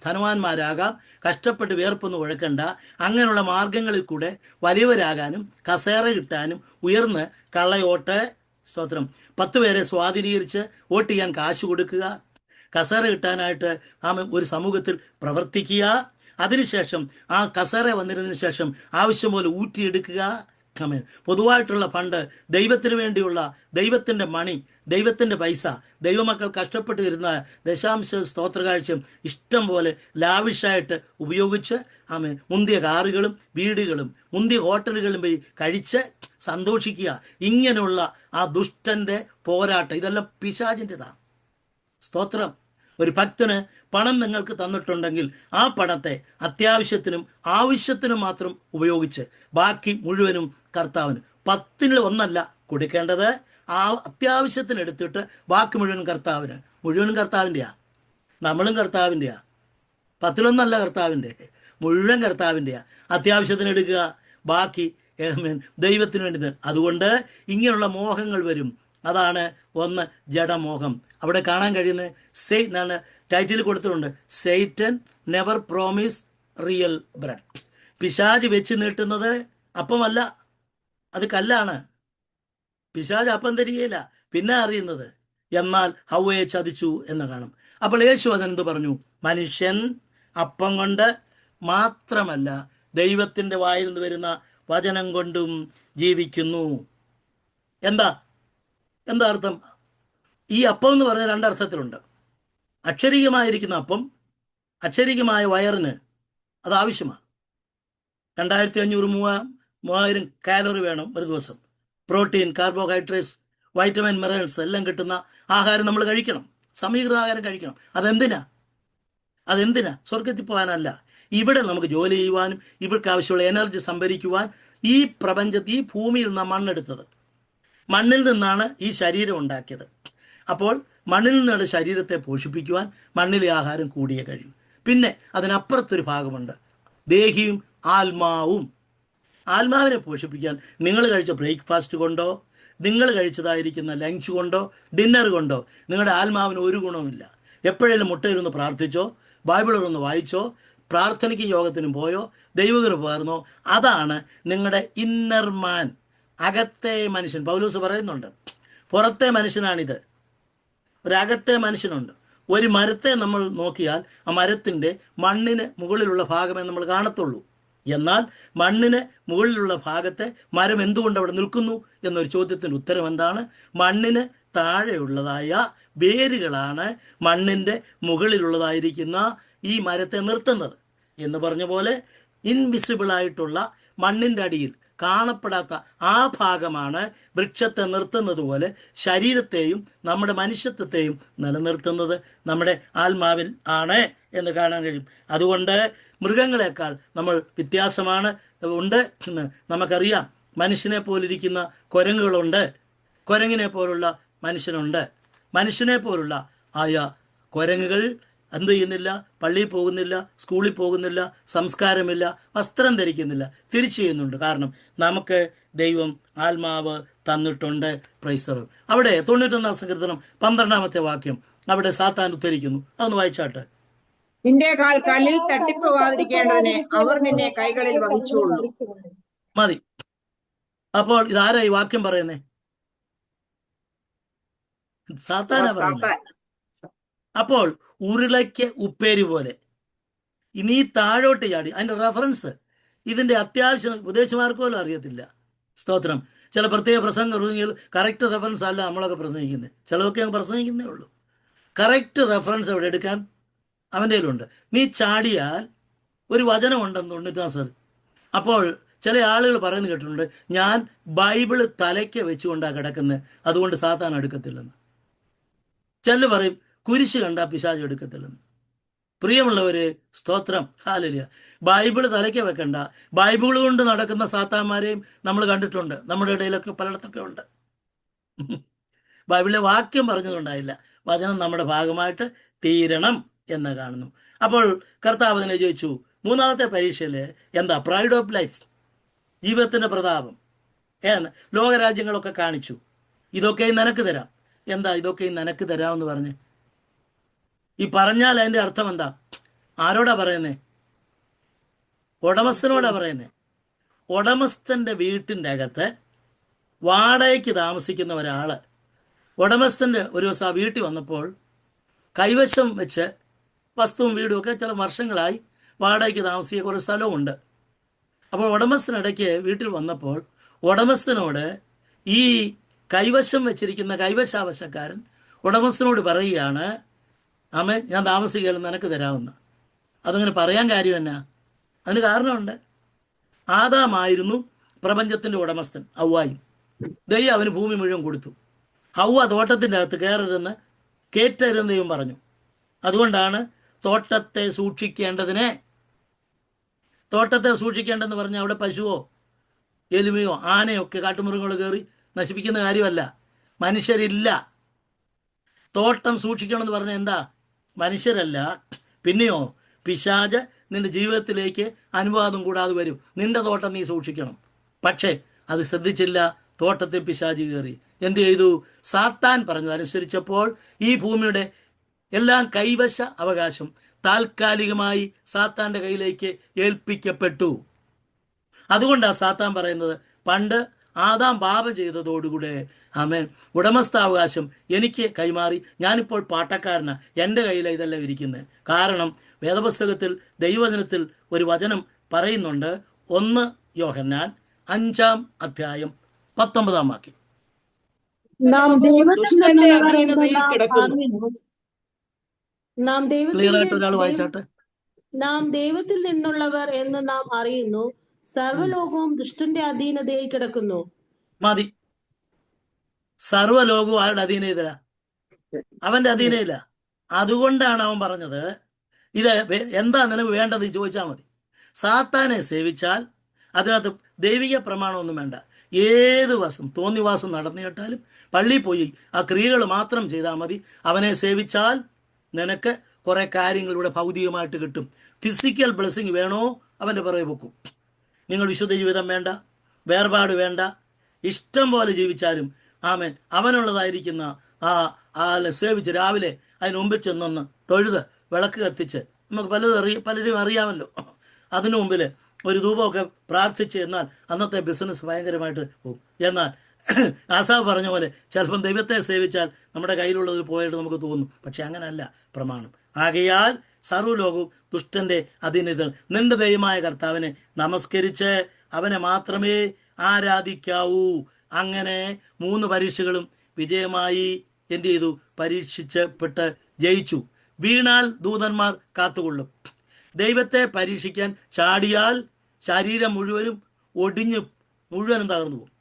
ധനവാന്മാരാകാം. കഷ്ടപ്പെട്ട് വിയർപ്പൊന്നും ഉഴക്കണ്ട. അങ്ങനെയുള്ള മാർഗങ്ങളിൽ കൂടെ വലിയവരാകാനും കസേര കിട്ടാനും ഉയർന്ന് കള്ളയോട്ട്, സ്തോത്രം, 10 പേരെ സ്വാധീനീകരിച്ച് വോട്ട് ചെയ്യാൻ കാശ് കൊടുക്കുക, കസേര കിട്ടാനായിട്ട് ഒരു സമൂഹത്തിൽ പ്രവർത്തിക്കുക, അതിനുശേഷം ആ കസേര വന്നിരുന്നതിന് ശേഷം ആവശ്യം പോലെ ഊറ്റിയെടുക്കുക. പൊതുവായിട്ടുള്ള ഫണ്ട്, ദൈവത്തിന് വേണ്ടിയുള്ള ദൈവത്തിൻ്റെ മണി, ദൈവത്തിൻ്റെ പൈസ, ദൈവമക്കൾ കഷ്ടപ്പെട്ട് വരുന്ന ദശാംശ സ്തോത്രകാഴ്ചയും ഇഷ്ടം പോലെ ലാവിഷായിട്ട് ഉപയോഗിച്ച് മുന്തിയ കാറുകളും വീടുകളും മുന്തിയ ഹോട്ടലുകളും പോയി കഴിച്ച് സന്തോഷിക്കുക. ഇങ്ങനെയുള്ള ആ ദുഷ്ടൻ്റെ പോരാട്ടം ഇതെല്ലാം പിശാചിൻ്റെതാണ്. സ്തോത്രം. ഒരു ഭക്തന് പണം നിങ്ങൾക്ക് തന്നിട്ടുണ്ടെങ്കിൽ ആ പണത്തെ അത്യാവശ്യത്തിനും ആവശ്യത്തിനും മാത്രം ഉപയോഗിച്ച് ബാക്കി മുഴുവനും കർത്താവിന്. 10ൽ 1 കൊടുക്കേണ്ടത്. ആ അത്യാവശ്യത്തിന് എടുത്തിട്ട് ബാക്കി മുഴുവൻ കർത്താവിന്. മുഴുവനും കർത്താവിൻ്റെയാ, നമ്മളും കർത്താവിൻ്റെയാ. 10ൽ 1 കർത്താവിൻ്റെ, മുഴുവൻ കർത്താവിൻ്റെയാ. അത്യാവശ്യത്തിന് എടുക്കുക, ബാക്കി ദൈവത്തിന് വേണ്ടി. അതുകൊണ്ട് ഇങ്ങനെയുള്ള മോഹങ്ങൾ വരും. അതാണ് ഒന്ന് ജഡമോഹം. അവിടെ കാണാൻ കഴിയുന്നത് എന്നാണ് ടൈറ്റിൽ കൊടുത്തിട്ടുണ്ട്, Satan never promise real bread. പിശാച് വെച്ച് നീട്ടുന്നത് അപ്പമല്ല, അത് കല്ലാണ്. പിശാച് അപ്പം തരികയില്ല. പിന്നെ അറിയുന്നത് എന്നാൽ ഹവ്വയെ ചതിച്ചു എന്ന് കാണും. അപ്പോൾ യേശു അതെന്ത് പറഞ്ഞു? മനുഷ്യൻ അപ്പം കൊണ്ട് മാത്രമല്ല ദൈവത്തിൻ്റെ വായിൽ നിന്ന് വരുന്ന വചനം കൊണ്ടും ജീവിക്കുന്നു. എന്താ അർത്ഥം? ഈ അപ്പം എന്ന് പറഞ്ഞ 2 അർത്ഥത്തിലുണ്ട്. അക്ഷരികമായിരിക്കുന്ന അപ്പം, അക്ഷരികമായ വയറിന് അത് ആവശ്യമാണ്. 2500-3000 കാലറി വേണം ഒരു ദിവസം. പ്രോട്ടീൻ, കാർബോഹൈഡ്രേറ്റ്സ്, വൈറ്റമിൻ, മിനറൽസ് എല്ലാം കിട്ടുന്ന ആഹാരം നമ്മൾ കഴിക്കണം. സമീകൃത ആഹാരം കഴിക്കണം. അതെന്തിനാ? സ്വർഗത്തിൽ പോകാനല്ല. ഇവിടെ നമുക്ക് ജോലി ചെയ്യുവാനും ഇവർക്ക് ആവശ്യമുള്ള എനർജി സംഭരിക്കുവാൻ ഈ പ്രപഞ്ചത്തിൽ, ഈ ഭൂമിയിൽ നിന്നാണ് മണ്ണെടുത്തത്. മണ്ണിൽ നിന്നാണ് ഈ ശരീരം ഉണ്ടാക്കിയത്. അപ്പോൾ മണ്ണിൽ നിന്നുള്ള ശരീരത്തെ പോഷിപ്പിക്കുവാൻ മണ്ണിലെ ആഹാരം കൂടിയേ കഴിയും. പിന്നെ അതിനപ്പുറത്തൊരു ഭാഗമുണ്ട്, ദേഹിയും ആത്മാവും. ആത്മാവിനെ പോഷിപ്പിക്കാൻ നിങ്ങൾ കഴിച്ച ബ്രേക്ക്ഫാസ്റ്റ് കൊണ്ടോ, നിങ്ങൾ കഴിച്ചതായിരിക്കുന്ന ലഞ്ച് കൊണ്ടോ, ഡിന്നർ കൊണ്ടോ നിങ്ങളുടെ ആത്മാവിന് ഒരു ഗുണവുമില്ല. എപ്പോഴെങ്കിലും മുട്ടയിരുന്ന് പ്രാർത്ഥിച്ചോ, ബൈബിളൊന്ന് വായിച്ചോ, പ്രാർത്ഥനയ്ക്കും യോഗത്തിനും പോയോ, ദൈവകൃപ പകർന്നോ, അതാണ് നിങ്ങളുടെ ഇന്നർ മാൻ, അകത്തെ മനുഷ്യൻ. പൗലോസ് പറയുന്നുണ്ട്, പുറത്തെ മനുഷ്യനാണിത്, ഒരകത്തെ മനുഷ്യനുണ്ട്. ഒരു മരത്തെ നമ്മൾ നോക്കിയാൽ ആ മരത്തിൻ്റെ മണ്ണിന് മുകളിലുള്ള ഭാഗമേ നമ്മൾ കാണത്തുള്ളൂ. എന്നാൽ മണ്ണിന് മുകളിലുള്ള ഭാഗത്തെ മരം എന്തുകൊണ്ട് അവിടെ നിൽക്കുന്നു എന്നൊരു ചോദ്യത്തിൻ്റെ ഉത്തരം എന്താണ്? മണ്ണിന് താഴെയുള്ളതായ വേരുകളാണ് മണ്ണിൻ്റെ മുകളിലുള്ളതായിരിക്കുന്ന ഈ മരത്തെ നിർത്തുന്നത്. എന്ന് പറഞ്ഞ പോലെ ഇൻവിസിബിളായിട്ടുള്ള മണ്ണിൻ്റെ അടിയിൽ കാണപ്പെടാത്ത ആ ഭാഗമാണ് വൃക്ഷത്തെ നിർത്തുന്നത് പോലെ ശരീരത്തെയും നമ്മുടെ മനുഷ്യത്വത്തെയും നിലനിർത്തുന്നത് നമ്മുടെ ആത്മാവിൽ ആണ് എന്ന് കാണാൻ കഴിയും. അതുകൊണ്ട് മൃഗങ്ങളെക്കാൾ നമ്മൾ വ്യത്യാസമാണ് ഉണ്ട് എന്ന് നമുക്കറിയാം. മനുഷ്യനെ പോലിരിക്കുന്ന കുരങ്ങുകളുണ്ട്, കുരങ്ങിനെ പോലുള്ള മനുഷ്യനുണ്ട്. മനുഷ്യനെ പോലുള്ള ആയ കുരങ്ങുകൾ എന്ത് ചെയ്യുന്നില്ല? പള്ളിയിൽ പോകുന്നില്ല, സ്കൂളിൽ പോകുന്നില്ല, സംസ്കാരമില്ല, വസ്ത്രം ധരിക്കുന്നില്ല. തിരിച്ചു ചെയ്യുന്നുണ്ട്. കാരണം നമുക്ക് ദൈവം ആത്മാവ് തന്നിട്ടുണ്ട്. പ്രൈസർ. അവിടെ 91 സങ്കീർത്തനം 12-ാമത്തെ വാക്യം അവിടെ സാത്താൻ ഉദ്ധരിക്കുന്നു. അതൊന്ന് വായിച്ചാട്ടെ. നിന്റെ കാൽ കല്ലിൽ തട്ടിപ്പോവാതിരിക്കേണ്ടതിന് അവർ നിന്നെ കൈകളിൽ വഹിച്ചോളൂ. മതി. അപ്പോൾ ഇതാരാ ഈ വാക്യം പറയുന്നേ? സാത്താനാ പറയുന്നത്. അപ്പോൾ ഉരുളയ്ക്ക് ഉപ്പേരി പോലെ ഇനി താഴോട്ട് ചാടി. അതിൻ്റെ റെഫറൻസ് ഇതിൻ്റെ അത്യാവശ്യം ഉപദേശമാർക്ക് പോലും അറിയത്തില്ല. സ്തോത്രം. ചില പ്രത്യേക പ്രസംഗം കറക്റ്റ് റെഫറൻസ് അല്ല നമ്മളൊക്കെ പ്രസംഗിക്കുന്നത്. ചിലതൊക്കെ ഞങ്ങൾ പ്രസംഗിക്കുന്നേ ഉള്ളൂ. കറക്റ്റ് റെഫറൻസ് അവിടെ എടുക്കാൻ അവൻ്റെ കയ്യിലുണ്ട്. നീ ചാടിയാൽ ഒരു വചനമുണ്ടെന്ന് 91. അപ്പോൾ ചില ആളുകൾ പറയുന്നത് കേട്ടിട്ടുണ്ട്, ഞാൻ ബൈബിള് തലയ്ക്ക് വെച്ചുകൊണ്ടാണ് കിടക്കുന്നത്, അതുകൊണ്ട് സാത്താൻ എടുക്കത്തില്ലെന്ന്. ചിലർ പറയും കുരിശ് കണ്ടാ പിശാച് എടുക്കത്തില്ലെന്ന്. പ്രിയമുള്ളവര്, സ്തോത്രം, ഹല്ലേലൂയ. ബൈബിള് തലയ്ക്ക് വെക്കണ്ട. ബൈബിൾ കൊണ്ട് നടക്കുന്ന സാത്താന്മാരെയും നമ്മൾ കണ്ടിട്ടുണ്ട്. നമ്മുടെ ഇടയിലൊക്കെ പലയിടത്തൊക്കെ ഉണ്ട്. ബൈബിളിലെ വാക്യം പറഞ്ഞതുകൊണ്ടായില്ല, വചനം നമ്മുടെ ഭാഗമായിട്ട് തീരണം എന്ന് കാണുന്നു. അപ്പോൾ കർത്താവ് അതിനെ ജയിച്ചു. 3-ാമത്തെ പരീക്ഷയിൽ എന്താ? പ്രൈഡ് ഓഫ് ലൈഫ്, ജീവിതത്തിൻ്റെ പ്രതാപം. ലോകരാജ്യങ്ങളൊക്കെ കാണിച്ചു, ഇതൊക്കെയും നിനക്ക് തരാം. എന്താ ഇതൊക്കെയും നിനക്ക് തരാമെന്ന് പറഞ്ഞ്? ഈ പറഞ്ഞാൽ അതിൻ്റെ അർത്ഥം എന്താ? ആരോടാ പറയുന്നേ? ഉടമസ്ഥനോടാ പറയുന്നേ. ഉടമസ്ഥൻ്റെ വീട്ടിൻ്റെ അകത്ത് വാടകയ്ക്ക് താമസിക്കുന്ന ഒരാള് ഉടമസ്ഥൻ്റെ ഒരു ദിവസം ആ വീട്ടിൽ വന്നപ്പോൾ കൈവശം വെച്ച് വസ്തുവും വീടും ഒക്കെ ചില വർഷങ്ങളായി വാടകയ്ക്ക് താമസിക്കുക കുറേ സ്ഥലവുമുണ്ട്. അപ്പോൾ ഉടമസ്ഥനിടയ്ക്ക് വീട്ടിൽ വന്നപ്പോൾ ഉടമസ്ഥനോട് ഈ കൈവശം വെച്ചിരിക്കുന്ന കൈവശാവശക്കാരൻ ഉടമസ്ഥനോട് പറയുകയാണ്, ആമേ ഞാൻ താമസിക്കുകയല്ല, നിനക്ക് തരാമെന്ന്. അതങ്ങനെ പറയാൻ കാര്യം എന്നാ? അതിന് കാരണമുണ്ട്. ആദാമായിരുന്നു പ്രപഞ്ചത്തിൻ്റെ ഉടമസ്ഥൻ, ഹവ്വായും. ദൈവം അവന് ഭൂമി മുഴുവൻ കൊടുത്തു. ഹവ്വ തോട്ടത്തിൻ്റെ അകത്ത് കയറരുതെന്ന് കേറ്റരുതെന്ന് ദൈവം പറഞ്ഞു. അതുകൊണ്ടാണ് തോട്ടത്തെ സൂക്ഷിക്കേണ്ടതെന്ന് പറഞ്ഞാൽ അവിടെ പശുവോ എലുമയോ ആനയോ ഒക്കെ കാട്ടുമൃഗങ്ങൾ കയറി നശിപ്പിക്കുന്ന കാര്യമല്ല. മനുഷ്യരില്ല. തോട്ടം സൂക്ഷിക്കണമെന്ന് പറഞ്ഞാൽ എന്താ? മനുഷ്യരല്ല. പിന്നെയോ പിശാച് നിന്റെ ജീവിതത്തിലേക്ക് അനുവാദം കൂടാതെ വരും. നിന്റെ തോട്ടം നീ സൂക്ഷിക്കണം. പക്ഷേ അത് ശ്രദ്ധിച്ചില്ല. തോട്ടത്തിൽ പിശാച് കയറി എന്ത് ചെയ്തു? സാത്താൻ പറഞ്ഞതനുസരിച്ചപ്പോൾ ഈ ഭൂമിയുടെ എല്ലാം കൈവശ അവകാശം താൽക്കാലികമായി സാത്താന്റെ കയ്യിലേക്ക് ഏൽപ്പിക്കപ്പെട്ടു. അതുകൊണ്ടാണ് സാത്താൻ പറയുന്നത്, പണ്ട് ആദാം പാപം ചെയ്തതോടുകൂടെ ആമേൻ ഉടമസ്ഥാവകാശം എനിക്ക് കൈമാറി, ഞാനിപ്പോൾ പാട്ടക്കാരനാ, എൻ്റെ കയ്യിലാണ് ഇതെല്ലാം ഇരിക്കുന്നത്. കാരണം വേദപുസ്തകത്തിൽ ദൈവവചനത്തിൽ ഒരു വചനം പറയുന്നുണ്ട്. 1 യോഹന്നാൻ 5-ാം അധ്യായം 19-ാം വാക്യം. നാം ദുഷ്ടന്റെ അധീനതയിൽ കിടക്കുന്നു. ക്ലിയറായിട്ട് ഒരാൾ വായിച്ചാട്ടെ. നാം ദൈവത്തിൽ നിന്നുള്ളവർ എന്ന് നാം അറിയുന്നു, സർവ്വലോകവും ദുഷ്ടന്റെ അധീനതയിൽ കിടക്കുന്നു. മതി. സർവ്വലോകവും ആരുടെ അധീനയില്ല? അവന്റെ അധീനയില്ല. അതുകൊണ്ടാണ് അവൻ പറഞ്ഞത്, ഇത് എന്താ നിനക്ക് വേണ്ടത് ചോദിച്ചാൽ മതി. സാത്താനെ സേവിച്ചാൽ അതിനകത്ത് ദൈവിക പ്രമാണമൊന്നും വേണ്ട. ഏത് തോന്നിവാസം നടന്നിട്ടാലും പള്ളിയിൽ പോയി ആ ക്രിയകൾ മാത്രം ചെയ്താൽ മതി. അവനെ സേവിച്ചാൽ നിനക്ക് കുറെ കാര്യങ്ങൾ ഇവിടെ ഭൗതികമായിട്ട് കിട്ടും. ഫിസിക്കൽ ബ്ലെസ്സിങ് വേണോ, അവൻ്റെ പുറകെ വെക്കും. നിങ്ങൾ വിശുദ്ധ ജീവിതം വേണ്ട, വേർപാട് വേണ്ട, ഇഷ്ടം പോലെ ജീവിച്ചാലും ആമേൻ അവനുള്ളതായിരിക്കുന്ന ആ സേവിച്ച് രാവിലെ അതിന് മുമ്പിൽ ചെന്നൊന്ന് തൊഴുത് വിളക്ക് കത്തിച്ച്, നമുക്ക് പലരും അറിയാമല്ലോ, അതിനു മുമ്പിൽ ഒരു ധൂപമൊക്കെ പ്രാർത്ഥിച്ച് എന്നാൽ അന്നത്തെ ബിസിനസ് ഭയങ്കരമായിട്ട് പോകും. എന്നാൽ ആസാവ് പറഞ്ഞ പോലെ ചിലപ്പം ദൈവത്തെ സേവിച്ചാൽ നമ്മുടെ കയ്യിലുള്ളത് പോയിട്ട് നമുക്ക് തോന്നും. പക്ഷെ അങ്ങനല്ല പ്രമാണം. ആകയാൽ സർവ്വലോകവും ദുഷ്ടന്റെ അധീനതയിൽ. നിന്റെ ദൈവമായ കർത്താവിനെ നമസ്കരിച്ച് അവനെ മാത്രമേ ആരാധിക്കാവൂ. അങ്ങനെ 3 പരീക്ഷകളും വിജയമായി എന്ത് ചെയ്തു? പരീക്ഷിച്ചപ്പെട്ട് ജയിച്ചു. വീണാൽ ദൂതന്മാർ കാത്തുകൊള്ളും. ദൈവത്തെ പരീക്ഷിക്കാൻ ചാടിയാൽ ശരീരം മുഴുവനും ഒടിഞ്ഞ് മുഴുവനും തകർന്നു പോകും.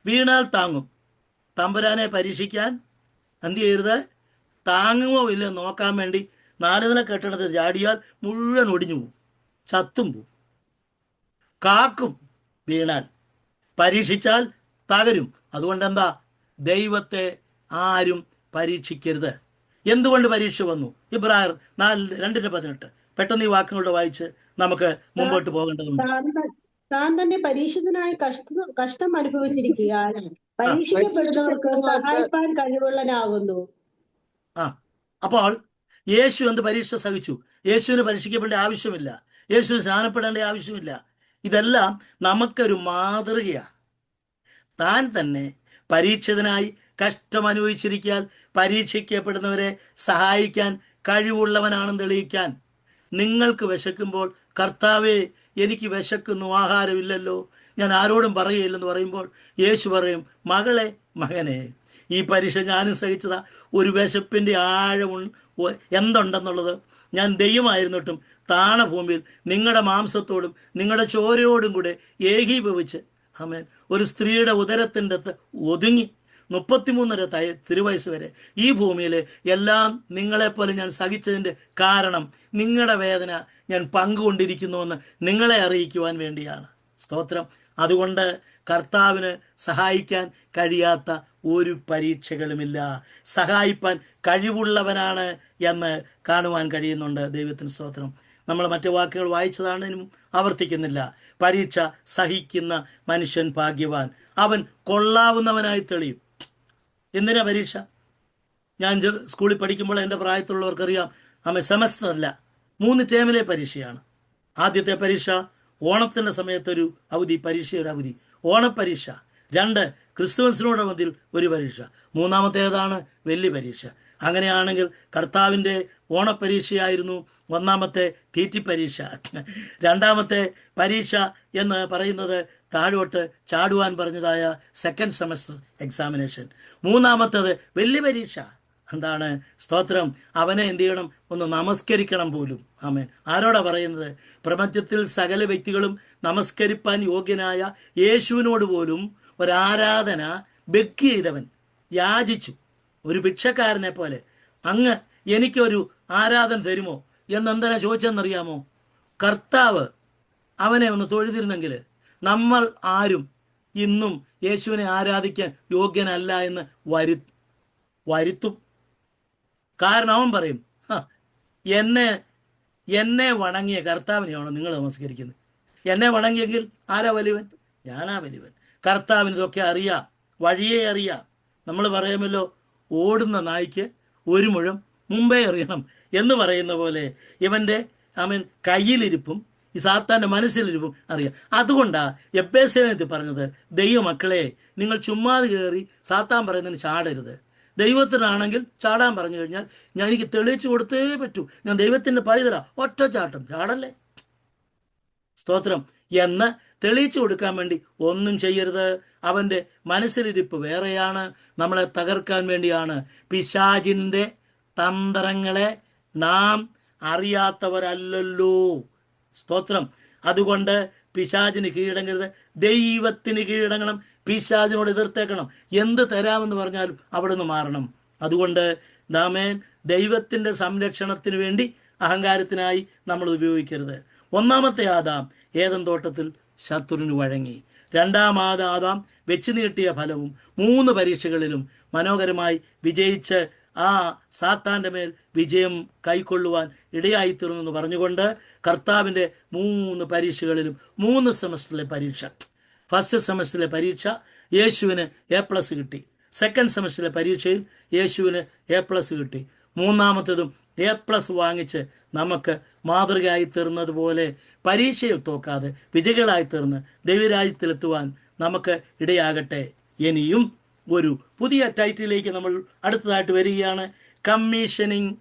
വീണാൽ താങ്ങും. തമ്പുരാനെ പരീക്ഷിക്കാൻ എന്ത് ചെയ്യരുത്? താങ്ങുമോ ഇല്ല നോക്കാൻ വേണ്ടി 4 നില കെട്ടിടത്തിൽ ചാടിയാൽ മുഴുവൻ ഒടിഞ്ഞു പോകും, ചത്തും പോകും. കാക്കും വീണാൽ, പരീക്ഷിച്ചാൽ തകരും. അതുകൊണ്ട് എന്താ? ദൈവത്തെ ആരും പരീക്ഷിക്കരുത്. എന്തുകൊണ്ട് പരീക്ഷ വന്നു? ഇബ്രായർ 4:2-18. പെട്ടെന്ന് ഈ വാക്കുകളുടെ വായിച്ച് നമുക്ക് മുമ്പോട്ട് പോകേണ്ടതുണ്ട്. താൻ തന്നെ പരീക്ഷിതനായി കഷ്ടം അനുഭവിച്ചിരിക്കുകയാൽ പരീക്ഷിക്കപ്പെടുന്നവർക്ക് സഹായിപ്പാൻ കഴിവുള്ളവനാകുന്നു. അപ്പോൾ യേശു എന്ത് പരീക്ഷ സഹിച്ചു? യേശുവിന് പരീക്ഷിക്കപ്പെടേണ്ട ആവശ്യമില്ല, യേശുവിന് സ്നാനപ്പെടേണ്ട ആവശ്യമില്ല. ഇതെല്ലാം നമുക്കൊരു മാതൃകയാണ്. താൻ തന്നെ പരീക്ഷിതനായി കഷ്ടം അനുഭവിച്ചിരിക്കാൻ പരീക്ഷിക്കപ്പെടുന്നവരെ സഹായിക്കാൻ കഴിവുള്ളവനാണെന്ന് തെളിയിക്കാൻ. നിങ്ങൾക്ക് വിശക്കുമ്പോൾ കർത്താവേ എനിക്ക് വിശക്കുന്നു, ആഹാരമില്ലല്ലോ, ഞാൻ ആരോടും പറയുകയില്ലെന്ന് പറയുമ്പോൾ യേശു പറയും, മകളെ മകനെ, ഈ പരീക്ഷ ഞാനും സഹിച്ചതാ. ഒരു വിശപ്പിൻ്റെ ആഴം എന്തുണ്ടെന്നുള്ളത് ഞാൻ ദൈവമായിരുന്നിട്ടും താണഭൂമിയിൽ നിങ്ങളുടെ മാംസത്തോടും നിങ്ങളുടെ ചോരയോടും കൂടെ ഏകീഭവിച്ച് ആമേൻ ഒരു സ്ത്രീയുടെ ഉദരത്തിൻ്റെ അകത്ത് ഒതുങ്ങി 33 തിരുവയസ്സ് വരെ ഈ ഭൂമിയിൽ എല്ലാം നിങ്ങളെപ്പോലെ ഞാൻ സഹിച്ചതിൻ്റെ കാരണം നിങ്ങളുടെ വേദന ഞാൻ പങ്കുകൊണ്ടിരിക്കുന്നുവെന്ന് നിങ്ങളെ അറിയിക്കുവാൻ വേണ്ടിയാണ്. സ്തോത്രം. അതുകൊണ്ട് കർത്താവിന് സഹായിക്കാൻ കഴിയാത്ത ഒരു പരീക്ഷകളുമില്ല. സഹായിപ്പാൻ കഴിവുള്ളവനാണ് എന്ന് കാണുവാൻ കഴിയുന്നുണ്ട്. ദൈവത്തിന് സ്തോത്രം. നമ്മൾ മറ്റു വാക്കുകൾ വായിച്ചതാണെങ്കിലും ആവർത്തിക്കുന്നില്ല. പരീക്ഷ സഹിക്കുന്ന മനുഷ്യൻ ഭാഗ്യവാൻ, അവൻ കൊള്ളാവുന്നവനായി തെളിയും. എന്തിനാ പരീക്ഷ? ഞാൻ സ്കൂളിൽ പഠിക്കുമ്പോൾ എൻ്റെ പ്രായത്തിലുള്ളവർക്കറിയാം, സെമസ്റ്റർ അല്ല, 3 ടേമിലെ പരീക്ഷയാണ്. ആദ്യത്തെ പരീക്ഷ ഓണത്തിൻ്റെ സമയത്തൊരു അവധി, ഒരു അവധി, ഓണപ്പരീക്ഷ. 2 ക്രിസ്തുമസിനോടവധിയിൽ ഒരു പരീക്ഷ. 3-ാമത്തേതാണ് വലിയ പരീക്ഷ. അങ്ങനെയാണെങ്കിൽ കർത്താവിൻ്റെ ഓണപ്പരീക്ഷയായിരുന്നു 1-ാമത്തെ തീറ്റി പരീക്ഷ. 2-ാമത്തെ പരീക്ഷ എന്ന് പറയുന്നത് താഴോട്ട് ചാടുവാൻ പറഞ്ഞതായ സെക്കൻഡ് സെമസ്റ്റർ എക്സാമിനേഷൻ. 3-ാമത്തേത് വലിയ പരീക്ഷ. എന്താണ്? സ്തോത്രം. അവനെ എന്ത് ചെയ്യണം? ഒന്ന് നമസ്കരിക്കണം പോലും. ആമേൻ. ആരോടാ പറയുന്നത്? പ്രപഞ്ചത്തിൽ സകല വ്യക്തികളും നമസ്കരിപ്പാൻ യോഗ്യനായ യേശുവിനോട് പോലും ഒരാരാധന ബെഗ് ചെയ്തവൻ, യാചിച്ചു. ഒരു ഭിക്ഷക്കാരനെ പോലെ, അങ്ങ് എനിക്കൊരു ആരാധന തരുമോ എന്നെന്തിനാ ചോദിച്ചെന്നറിയാമോ? കർത്താവ് അവനെ ഒന്ന് തൊഴുതിരുന്നെങ്കിൽ നമ്മൾ ആരും ഇന്നും യേശുവിനെ ആരാധിക്കാൻ യോഗ്യനല്ല എന്ന് വരുത്തും. കാരണം അവൻ പറയും, എന്നെ വണങ്ങിയ കർത്താവിനെയാണോ നിങ്ങൾ നമസ്കരിക്കുന്നത്? എന്നെ വണങ്ങിയെങ്കിൽ ആരാ വലിയവൻ? ഞാനാ വലിയവൻ. കർത്താവിന് ഇതൊക്കെ അറിയാം, വഴിയേ അറിയാം. നമ്മൾ പറയുമല്ലോ, ഓടുന്ന നായ്ക്ക് ഒരു മുഴം മുമ്പേ അറിയണം എന്ന് പറയുന്ന പോലെ ഇവൻ്റെ കയ്യിലിരിപ്പും ഈ സാത്താൻ്റെ മനസ്സിലിരിപ്പും അറിയാം. അതുകൊണ്ടാണ് എബ്ബേസ്യത്തിൽ പറഞ്ഞത്, ദൈവമക്കളെ നിങ്ങൾ ചുമ്മാതെ കയറി സാത്താൻ പറയുന്നതിന് ചാടരുത്. ദൈവത്തിനാണെങ്കിൽ ചാടാൻ പറഞ്ഞു കഴിഞ്ഞാൽ ഞാൻ എനിക്ക് തെളിയിച്ചു കൊടുത്തേ പറ്റൂ, ഞാൻ ദൈവത്തിൻ്റെ പൈതലാ, ഒറ്റ ചാട്ടം ചാടല്ലേ. സ്തോത്രം. എന്ന് തെളിയിച്ചു കൊടുക്കാൻ വേണ്ടി ഒന്നും ചെയ്യരുത്. അവൻ്റെ മനസ്സിലിരിപ്പ് വേറെയാണ്, നമ്മളെ തകർക്കാൻ വേണ്ടിയാണ്. പിശാചിൻ്റെ തന്ത്രങ്ങളെ നാം അറിയാത്തവരല്ലല്ലോ. സ്തോത്രം. അതുകൊണ്ട് പിശാചിന് കീഴടങ്ങരുത്, ദൈവത്തിന് കീഴടങ്ങണം. പിശാചിനോട് എതിർത്തേക്കണം. എന്ത് തരാമെന്ന് പറഞ്ഞാലും അവിടെ നിന്ന് മാറണം. അതുകൊണ്ട് നാമേൻ ദൈവത്തിൻ്റെ സംരക്ഷണത്തിന് വേണ്ടി അഹങ്കാരത്തിനായി നമ്മൾ ഉപയോഗിക്കരുത്. ഒന്നാമത്തെ ആദാം ഏദൻ തോട്ടത്തിൽ ശത്രുവിന് വഴങ്ങി. രണ്ടാമത് ആദാം വെച്ച് നീട്ടിയ ഫലവും 3 പരീക്ഷകളിലും മനോഹരമായി വിജയിച്ച് ആ സാത്താൻ്റെ മേൽ വിജയം കൈക്കൊള്ളുവാൻ ഇടയായിത്തീർന്നു പറഞ്ഞുകൊണ്ട് കർത്താവിൻ്റെ 3 പരീക്ഷകളിലും 3 സെമസ്റ്ററിലെ പരീക്ഷ, ഫസ്റ്റ് സെമസ്റ്ററിലെ പരീക്ഷ യേശുവിന് A+ കിട്ടി. സെക്കൻഡ് സെമസ്റ്ററിലെ പരീക്ഷയിൽ യേശുവിന് A+ കിട്ടി. മൂന്നാമത്തേതും A+ വാങ്ങിച്ച് നമുക്ക് മാതൃകയായി തീർന്നതുപോലെ പരീക്ഷയിൽ തോക്കാതെ വിജയികളായി തീർന്ന് ദൈവരാജ്യത്തിലെത്തുവാൻ നമുക്ക് ഇടയാകട്ടെ. ഇനിയും ഒരു പുതിയ ടൈറ്റിലേക്ക് നമ്മൾ അടുത്തതായിട്ട് വരികയാണ്. Commissioning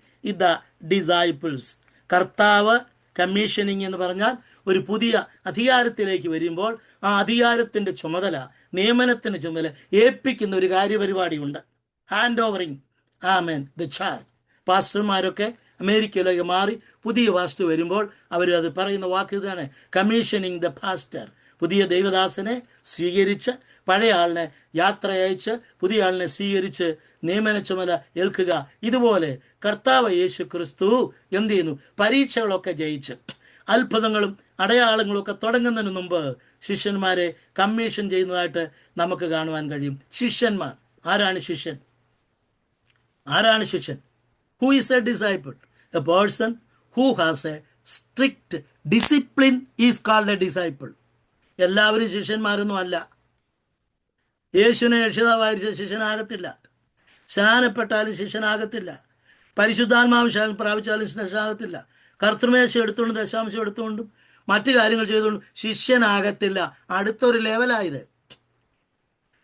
the disciples. കർത്താവ് കമ്മീഷനിങ് എന്ന് പറഞ്ഞാൽ ഒരു പുതിയ അധികാരത്തിലേക്ക് വരുമ്പോൾ ആ അധികാരത്തിൻ്റെ ചുമതല, നിയമനത്തിൻ്റെ ചുമതല ഏൽപ്പിക്കുന്ന ഒരു കാര്യപരിപാടിയുണ്ട്. Hand overing the charge. പാസ്റ്റർമാരൊക്കെ അമേരിക്കയിലേക്ക് മാറി പുതിയ പാസ്റ്റർ വരുമ്പോൾ അവർ അത് പറയുന്ന വാക്ക് ഇതാണ്, കമ്മീഷനിങ് ദ പാസ്റ്റർ. പുതിയ ദൈവദാസനെ സ്വീകരിച്ച് പഴയ ആളിനെ യാത്ര അയച്ച് പുതിയ ആളിനെ സ്വീകരിച്ച് നിയമന ചുമതല ഏൽക്കുക. ഇതുപോലെ കർത്താവ് യേശു ക്രിസ്തു എന്ത് ചെയ്യുന്നു? പരീക്ഷകളൊക്കെ ജയിച്ച് അത്ഭുതങ്ങളും അടയാളങ്ങളും ഒക്കെ തുടങ്ങുന്നതിന് മുമ്പ് ശിഷ്യന്മാരെ കമ്മീഷൻ ചെയ്യുന്നതായിട്ട് നമുക്ക് കാണുവാൻ കഴിയും. ശിഷ്യന്മാർ ആരാണ്? ആരാണ് ശിഷ്യൻ? Who is a disciple? A person who has a strict discipline is called a disciple. എല്ലാവരും ശിഷ്യന്മാരൊന്നും അല്ല. യേശുവിനെ രക്ഷിതാവായിരിച്ച ശിഷ്യനാകത്തില്ല, സ്നാനപ്പെട്ടാലും ശിഷ്യനാകത്തില്ല, പരിശുദ്ധാത്മാംശം പ്രാപിച്ചാലും ശിഷ്യനാകത്തില്ല, കർത്തൃമേശ എടുത്തുകൊണ്ട് ദശാംശം എടുത്തുകൊണ്ടും മറ്റു കാര്യങ്ങൾ ചെയ്തുകൊണ്ടും ശിഷ്യനാകത്തില്ല. അടുത്തൊരു ലെവലായത്.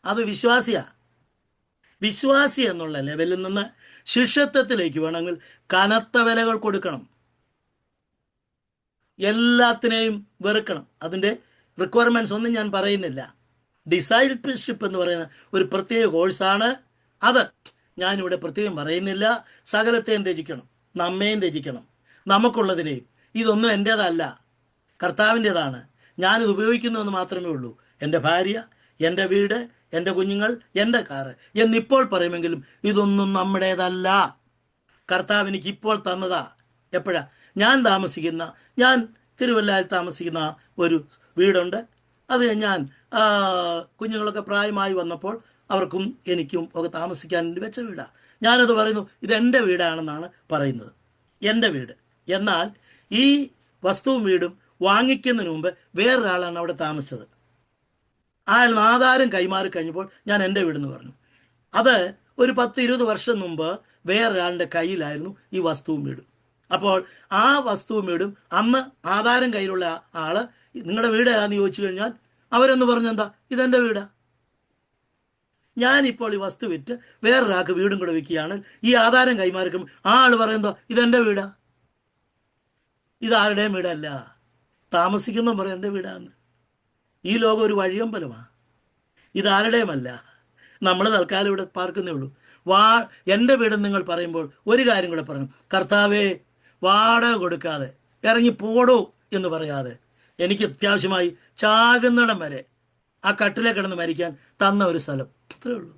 അത് വിശ്വാസി എന്നുള്ള ലെവലിൽ നിന്ന് ശിഷ്യത്വത്തിലേക്ക് വേണമെങ്കിൽ കനത്ത വിലകൾ കൊടുക്കണം, എല്ലാത്തിനെയും വെറുക്കണം. അതിൻ്റെ റിക്വയർമെൻറ്റ്സ് ഒന്നും ഞാൻ പറയുന്നില്ല. ഡിസൈപ്പിൾഷിപ്പ് എന്ന് പറയുന്ന ഒരു പ്രത്യേക കോഴ്സാണ്. അത് ഞാനിവിടെ പ്രത്യേകം പറയുന്നില്ല. സകലത്തെയും ത്യജിക്കണം, നമ്മയും ത്യജിക്കണം, നമുക്കുള്ളതിനെയും. ഇതൊന്നും എൻ്റേതല്ല, കർത്താവിൻ്റേതാണ്. ഞാനിത് ഉപയോഗിക്കുന്നുവെന്ന് മാത്രമേ ഉള്ളൂ. എൻ്റെ ഭാര്യ, എൻ്റെ വീട്, എൻ്റെ കുഞ്ഞുങ്ങൾ, എൻ്റെ കാറ് എന്നിപ്പോൾ പറയുമെങ്കിലും ഇതൊന്നും നമ്മുടേതല്ല. കർത്താവ് എനിക്ക് ഇപ്പോൾ തന്നതാ. എപ്പോഴാ? ഞാൻ തിരുവല്ലയിൽ താമസിക്കുന്ന ഒരു വീടുണ്ട്. അത് ഞാൻ കുഞ്ഞുങ്ങളൊക്കെ പ്രായമായി വന്നപ്പോൾ അവർക്കും എനിക്കും ഒക്കെ താമസിക്കാൻ വേണ്ടി വെച്ച വീടാണ്. ഞാനത് പറയുന്നു, ഇതെൻ്റെ വീടാണെന്നാണ് പറയുന്നത്, എൻ്റെ വീട്. എന്നാൽ ഈ വസ്തുവും വീടും വാങ്ങിക്കുന്നതിന് മുമ്പ് വേറൊരാളാണ് അവിടെ താമസിച്ചത്. അയാൾ ആധാരം കൈമാറി കഴിഞ്ഞപ്പോൾ ഞാൻ എൻ്റെ വീടെന്ന് പറഞ്ഞു. അത് ഒരു 10-20 വർഷം മുമ്പ് വേറൊരാളുടെ കയ്യിലായിരുന്നു ഈ വസ്തുവും വീടും. അപ്പോൾ ആ വസ്തുവും വീടും അന്ന് ആധാരം കയ്യിലുള്ള ആള് നിങ്ങളുടെ വീട് ഏതാന്ന് ചോദിച്ചു കഴിഞ്ഞാൽ അവരെന്ന് പറഞ്ഞെന്താ, ഇതെൻ്റെ വീടാ. ഞാനിപ്പോൾ ഈ വസ്തു വിറ്റ് വേറൊരാൾക്ക് വീടും കൂടെ വിൽക്കുകയാണ്. ഈ ആധാരം കൈമാറിക്കുമ്പോൾ ആ ആൾ പറയുന്നതോ ഇതെൻ്റെ വീടാ. ഇതാരുടെയും വീടല്ല. താമസിക്കുമ്പോൾ പറയും എൻ്റെ വീടാന്ന്. ഈ ലോകം ഒരു വഴിയമ്പലമാണ്, ഇതാരുടെയുമല്ല. നമ്മൾ തൽക്കാലം ഇവിടെ പാർക്കുന്നേ ഉള്ളൂ. എൻ്റെ വീടെന്ന് നിങ്ങൾ പറയുമ്പോൾ ഒരു കാര്യം കൂടെ പറയണം, കർത്താവേ വാടക കൊടുക്കാതെ ഇറങ്ങി പോടൂ എന്ന് പറയാതെ എനിക്ക് അത്യാവശ്യമായി ചാകുന്നിടം വരെ ആ കട്ടിലെ കിടന്ന് മരിക്കാൻ തന്ന ഒരു സ്ഥലം, അത്രേ ഉള്ളൂ.